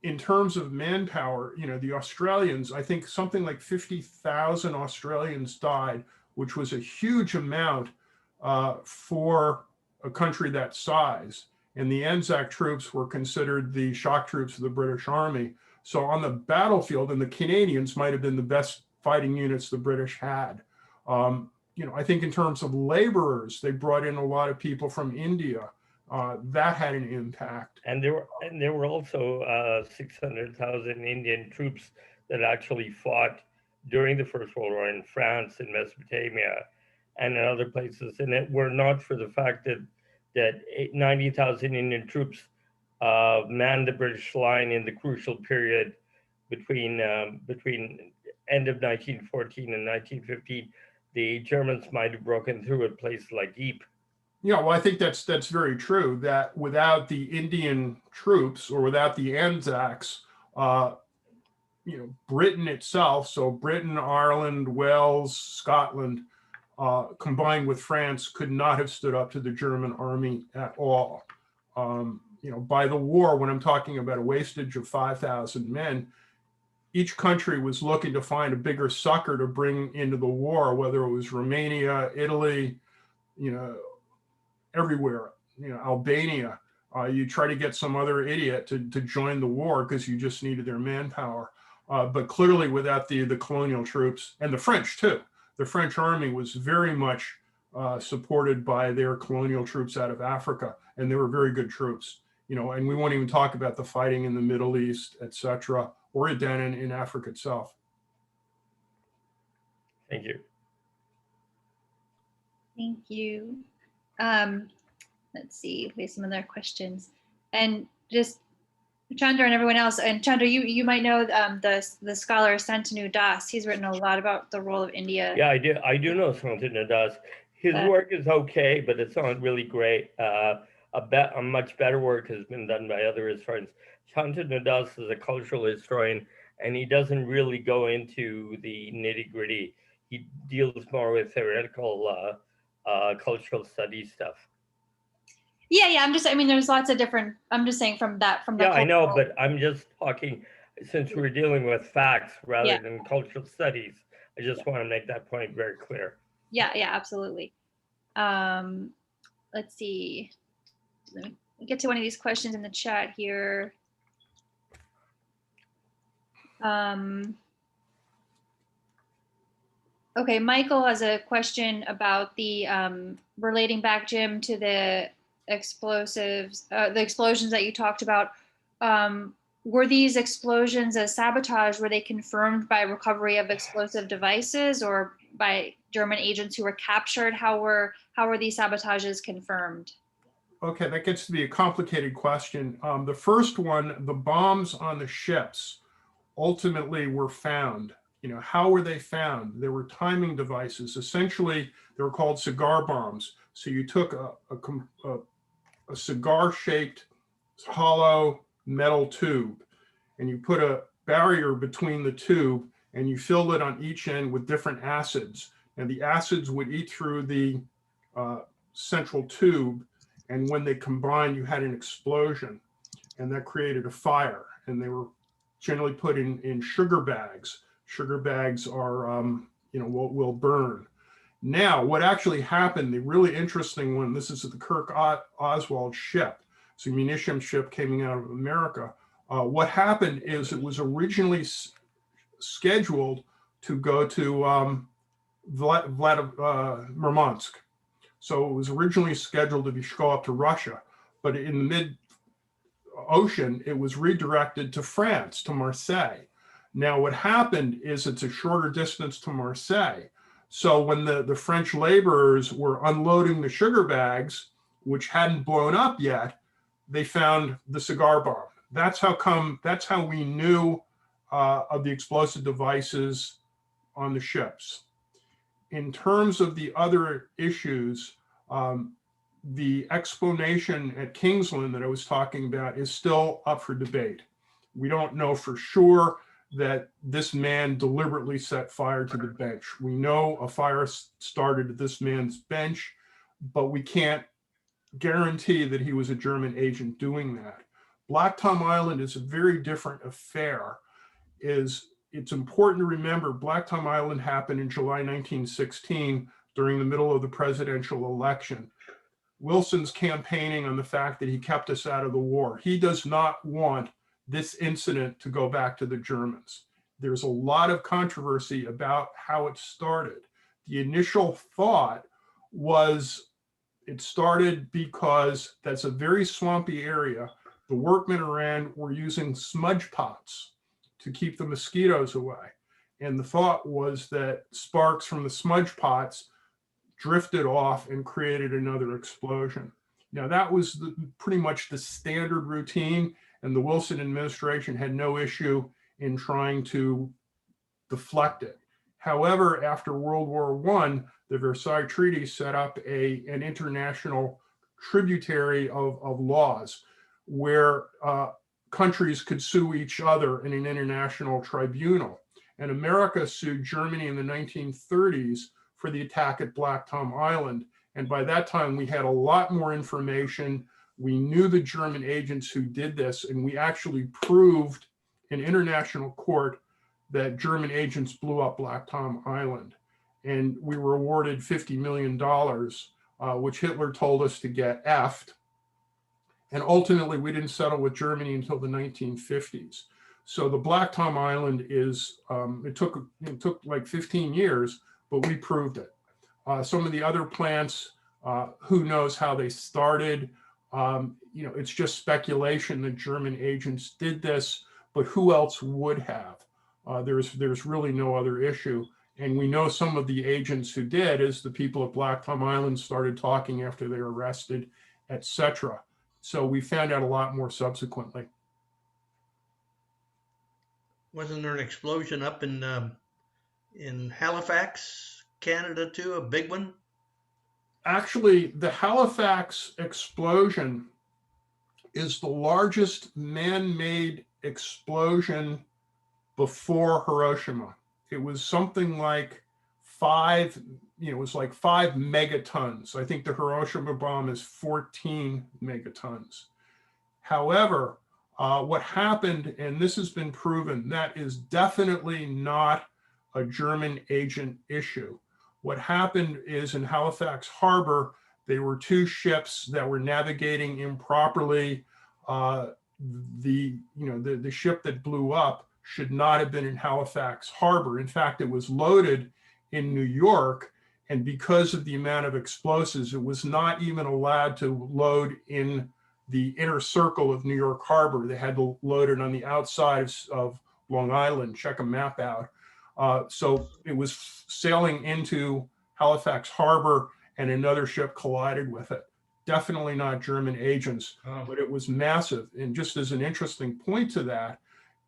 In terms of manpower, the Australians, I think something like 50,000 Australians died, which was a huge amount for a country that size. And the Anzac troops were considered the shock troops of the British Army. So on the battlefield, and the Canadians might have been the best fighting units the British had. I think in terms of laborers, they brought in a lot of people from India. That had an impact. And there were also 600,000 Indian troops that actually fought during the First World War in France and Mesopotamia and in other places. And it were not for the fact that 90,000 Indian troops manned the British line in the crucial period between end of 1914 and 1915. The Germans might have broken through at places like Ypres. Yeah, well, I think that's very true, that without the Indian troops or without the Anzacs, Britain itself, so Britain, Ireland, Wales, Scotland, combined with France, could not have stood up to the German army at all. By the war, when I'm talking about a wastage of 5,000 men, each country was looking to find a bigger sucker to bring into the war, whether it was Romania, Italy, everywhere, Albania. You try to get some other idiot to join the war because you just needed their manpower. But clearly without the colonial troops, and the French too, the French army was very much supported by their colonial troops out of Africa, and they were very good troops. And we won't even talk about the fighting in the Middle East, etc., or down in Africa itself. Thank you. Thank you. Let's see, we have some other questions. And just Chandra and everyone else, and Chandra, you might know the scholar Santanu Das. He's written a lot about the role of India. Yeah, I do know Santanu Das. His work is okay, but it's not really great. A much better work has been done by other historians. Santanu Das is a cultural historian, and he doesn't really go into the nitty gritty. He deals more with theoretical cultural studies stuff. Yeah. I mean, there's lots of different. I'm just saying from the. Yeah, I know, but I'm just talking since we're dealing with facts rather than cultural studies. I just want to make that point very clear. Yeah, absolutely. Let's see. Let me get to one of these questions in the chat here. Okay, Michael has a question about the relating back, Jim, to the explosives, the explosions that you talked about. Were these explosions a sabotage? Were they confirmed by recovery of explosive devices or by German agents who were captured? How were these sabotages confirmed? Okay, that gets to be a complicated question. The first one, the bombs on the ships ultimately were found. How were they found? There were timing devices. Essentially, they were called cigar bombs. So you took a cigar-shaped hollow metal tube, and you put a barrier between the tube, and you filled it on each end with different acids. And the acids would eat through the central tube, and when they combined, you had an explosion, and that created a fire. And they were generally put in sugar bags. Sugar bags are, will burn. Now, what actually happened, the really interesting one, this is the Kirk Oswald ship. It's a munition ship coming out of America. What happened is it was originally scheduled to go to Murmansk. So it was originally scheduled to go up to Russia, but in the mid-ocean, it was redirected to France, to Marseille. Now, what happened is it's a shorter distance to Marseille. So when the French laborers were unloading the sugar bags, which hadn't blown up yet, they found the cigar bomb. That's how we knew of the explosive devices on the ships. In terms of the other issues, the explanation at Kingsland that I was talking about is still up for debate. We don't know for sure that this man deliberately set fire to the bench. We know a fire started at this man's bench, but we can't guarantee that he was a German agent doing that. Black Tom Island is a very different affair. It's important to remember Black Tom Island happened in July 1916 during the middle of the presidential election. Wilson's campaigning on the fact that he kept us out of the war. He does not want this incident to go back to the Germans. There's a lot of controversy about how it started. The initial thought was it started because that's a very swampy area. The workmen around were using smudge pots to keep the mosquitoes away. And the thought was that sparks from the smudge pots drifted off and created another explosion. Now that was pretty much the standard routine, and the Wilson administration had no issue in trying to deflect it. However, after World War I, the Versailles Treaty set up an international tributary of laws where countries could sue each other in an international tribunal. And America sued Germany in the 1930s for the attack at Black Tom Island. And by that time, we had a lot more information. We knew the German agents who did this, and we actually proved in international court that German agents blew up Black Tom Island. And we were awarded $50 million, which Hitler told us to get effed. And ultimately, we didn't settle with Germany until the 1950s. So the Black Tom Island is, it took like 15 years, but we proved it. Some of the other plants, who knows how they started. It's just speculation that German agents did this, but who else would have? There's really no other issue. And we know some of the agents who did, as the people at Black Tom Island started talking after they were arrested, etc. So we found out a lot more subsequently. Wasn't there an explosion up in Halifax, Canada too, a big one? Actually, the Halifax explosion is the largest man-made explosion before Hiroshima. It was something like it was like 5 megatons. I think the Hiroshima bomb is 14 megatons. However, what happened, and this has been proven, that is definitely not a German agent issue. What happened is in Halifax Harbor, there were 2 ships that were navigating improperly. The ship that blew up should not have been in Halifax Harbor. In fact, it was loaded in New York, and because of the amount of explosives, it was not even allowed to load in the inner circle of New York Harbor. They had to load it on the outside of Long Island. Check a map out. So it was sailing into Halifax Harbor, and another ship collided with it. Definitely not German agents, but it was massive. And just as an interesting point to that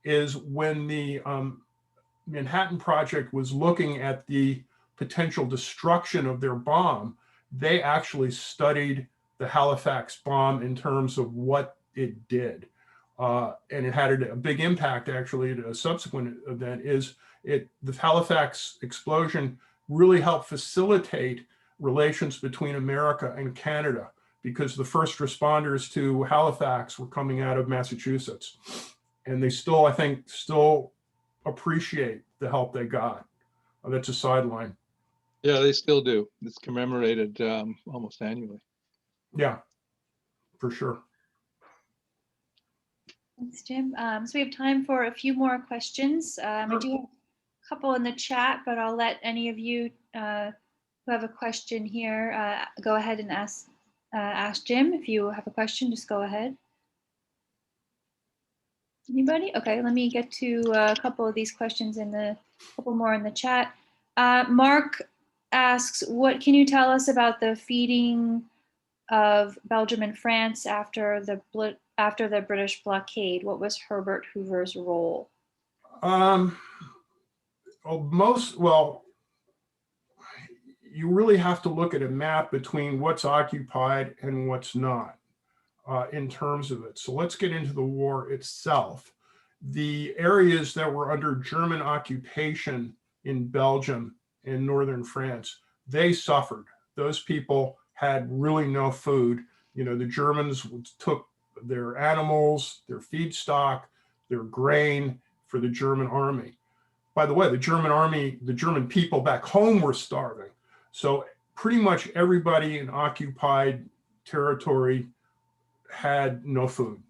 is when the Manhattan Project was looking at the potential destruction of their bomb, they actually studied the Halifax bomb in terms of what it did. And it had a big impact, actually, at a subsequent event, the Halifax explosion really helped facilitate relations between America and Canada, because the first responders to Halifax were coming out of Massachusetts. And they still, I think, appreciate the help they got. That's a sideline. Yeah, they still do. It's commemorated almost annually. Yeah, for sure. Thanks, Jim. So we have time for a few more questions. I do have a couple in the chat, but I'll let any of you who have a question here go ahead and ask Jim. If you have a question, just go ahead. Anybody? Okay, let me get to a couple of these questions couple more in the chat. Mark asks, what can you tell us about the feeding of Belgium and France after the British blockade? What was Herbert Hoover's role? You really have to look at a map between what's occupied and what's not in terms of it. So let's get into the war itself. The areas that were under German occupation in Belgium and northern France, they suffered. Those people had really no food. The Germans took their animals, their feedstock, their grain for the German army. By the way, the German people back home were starving. So pretty much everybody in occupied territory had no food.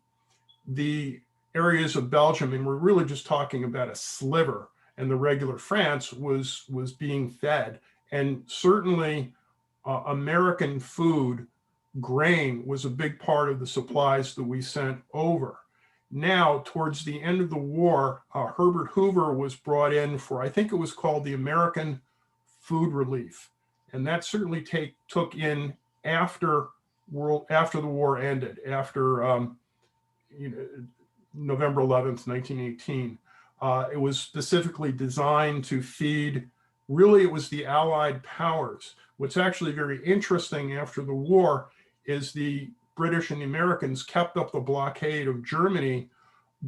The areas of Belgium, and we're really just talking about a sliver, and the regular France was being fed. And certainly American food, grain, was a big part of the supplies that we sent over. Now, towards the end of the war, Herbert Hoover was brought in for, I think it was called the American Food Relief. And that certainly took in after the war ended, after November 11th, 1918. It was specifically designed to feed, really it was the Allied powers. What's actually very interesting after the war is the British and the Americans kept up the blockade of Germany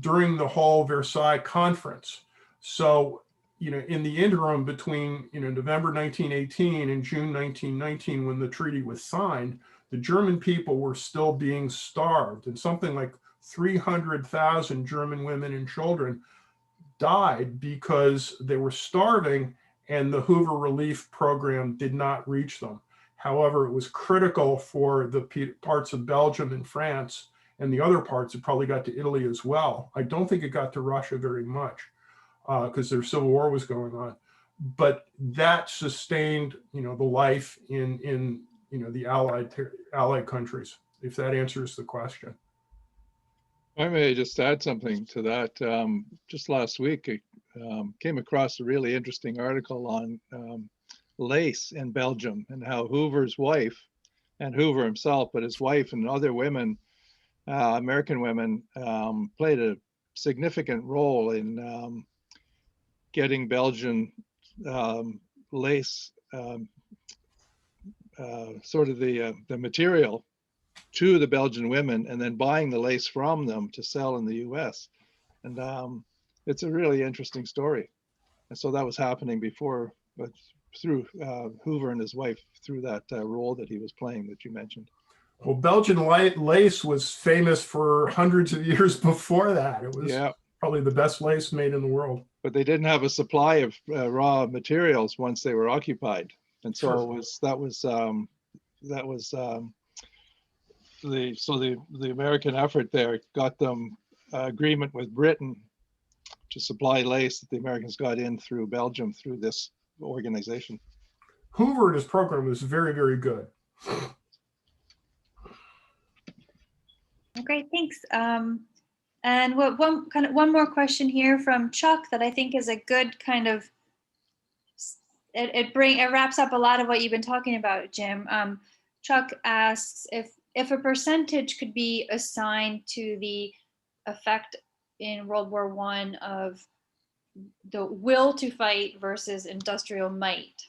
during the whole Versailles Conference. So, in the interim between, November 1918 and June 1919, when the treaty was signed, the German people were still being starved, and something like 300,000 German women and children died because they were starving and the Hoover Relief Program did not reach them. However, it was critical for the parts of Belgium and France, and the other parts, it probably got to Italy as well. I don't think it got to Russia very much because their civil war was going on. But that sustained, the life in the Allied countries, if that answers the question. I may just add something to that. Just last week, I came across a really interesting article on lace in Belgium and how Hoover's wife, and Hoover himself, but his wife and other women, American women, played a significant role in getting Belgian lace, sort of the material to the Belgian women, and then buying the lace from them to sell in the US. And it's a really interesting story. And so that was happening before, but through Hoover and his wife, through that role that he was playing that you mentioned. Well, Belgian lace was famous for hundreds of years before that. It was probably the best lace made in the world. But they didn't have a supply of raw materials once they were occupied. And so Sure. it was, that was the American effort there got them agreement with Britain to supply lace that the Americans got in through Belgium through this organization. Hoover and his program was very, very good. Great, thanks. And one more question here from Chuck that I think is a good kind of, it wraps up a lot of what you've been talking about, Jim. Chuck asks if a percentage could be assigned to the effect in World War I of the will to fight versus industrial might.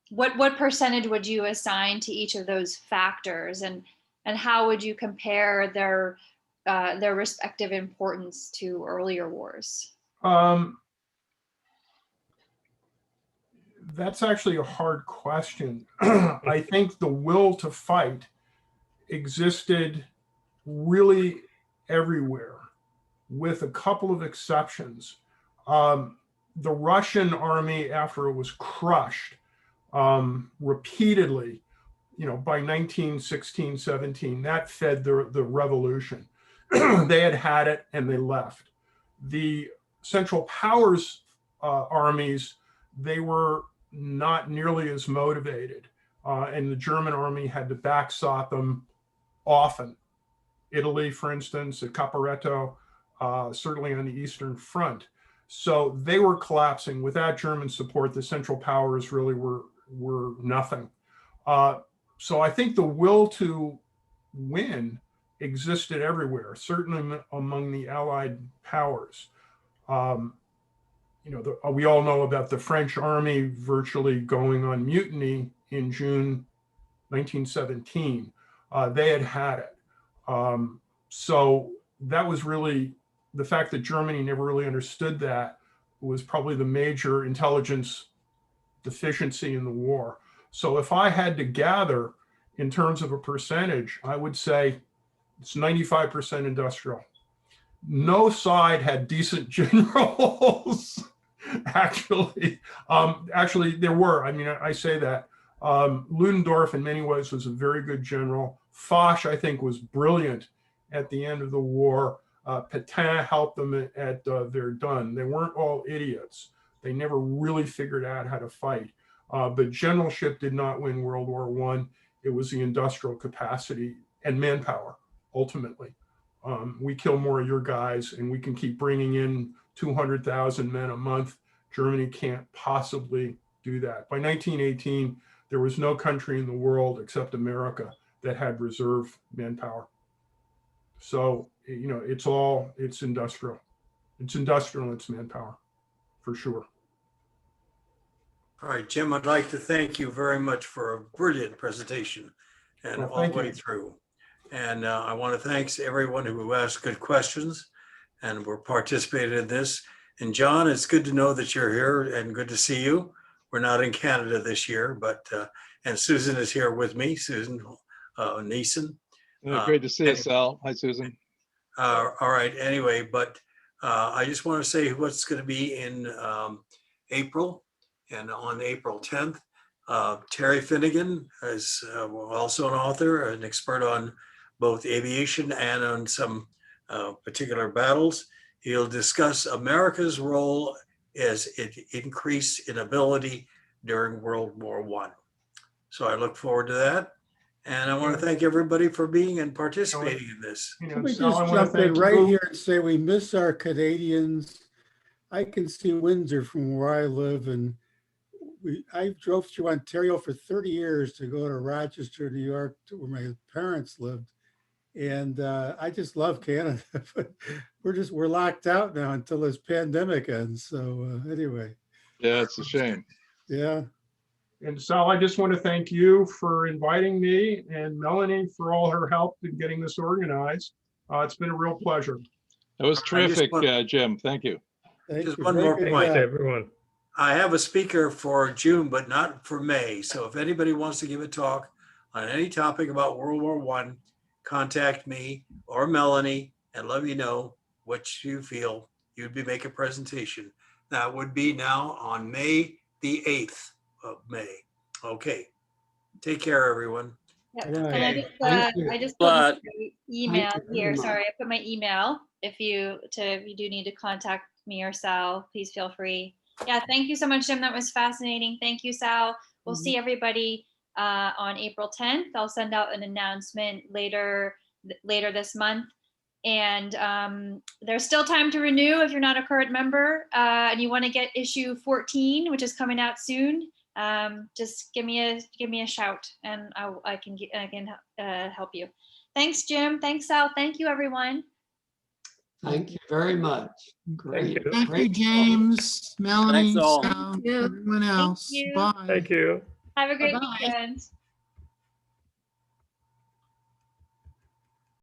What percentage would you assign to each of those factors, and how would you compare their respective importance to earlier wars? That's actually a hard question. I think the will to fight existed really everywhere, with a couple of exceptions. The Russian army, after it was crushed repeatedly, by 1916, 17, that fed the revolution. They had it and they left. The Central Powers armies, they were not nearly as motivated. And the German army had to backstop them often. Italy, for instance, at Caporetto, certainly on the Eastern Front. So they were collapsing. Without German support, the Central Powers really were nothing. So I think the will to win existed everywhere, certainly among the Allied powers. We all know about the French army virtually going on mutiny in June 1917. They had it. So that was really, the fact that Germany never really understood that was probably the major intelligence deficiency in the war. So if I had to gather in terms of a percentage, I would say it's 95% industrial. No side had decent generals. Actually, there were. I mean, I say that. Ludendorff, in many ways, was a very good general. Foch, I think, was brilliant at the end of the war. Pétain helped them at Verdun. They weren't all idiots. They never really figured out how to fight. But generalship did not win World War I. It was the industrial capacity and manpower, ultimately. We kill more of your guys, and we can keep bringing in 200,000 men a month. Germany can't possibly do that. By 1918, there was no country in the world except America that had reserve manpower. So, it's industrial. It's industrial, it's manpower, for sure. All right, Jim, I'd like to thank you very much for a brilliant presentation and all the way through. And I want to thank everyone who asked good questions and were participated in this. And John, it's good to know that you're here and good to see you. We're not in Canada this year, but and Susan is here with me, Susan Neeson. Great to see you, Sal. Hi, Susan. All right. Anyway, but I just want to say what's going to be in April, and on April 10th. Terry Finnegan is also an author, an expert on both aviation and on some particular battles. He'll discuss America's role as it increased in ability during World War I. So I look forward to that. And I want to thank everybody for being and participating in this. You know, Let me Sal, I just want to jump in thank right you. here and say we miss our Canadians. I can see Windsor from where I live, and I drove through Ontario for 30 years to go to Rochester, New York, to where my parents lived. And I just love Canada, but we're locked out now until this pandemic ends. So anyway, Yeah, it's a shame. yeah. And Sal, I just want to thank you for inviting me and Melanie for all her help in getting this organized. It's been a real pleasure. That was I just terrific, want- Jim. Thank you. Thank Just you. one Very more good point. Thanks, job. everyone. I have a speaker for June, but not for May. So if anybody wants to give a talk on any topic about World War I, contact me or Melanie and let me know what you feel you'd be make a presentation. That would be now on May the 8th of May. Okay. Take care, everyone. Yep. Right. And Thank you. I just put my But email you very here. much. Sorry, I put my email. If you do need to contact me or Sal, please feel free. Yeah, thank you so much, Jim. That was fascinating. Thank you, Sal. We'll see everybody on April 10th. I'll send out an announcement later this month. And there's still time to renew if you're not a current member and you want to get issue 14, which is coming out soon. Just give me a shout and I can help you. Thanks, Jim. Thanks, Sal. Thank you, everyone. Thank you very much. Great. you. Thank you, Great. James, Melanie, all. Sal, Thank you. everyone else. you. Bye. Thank you. Have a great Bye-bye. weekend.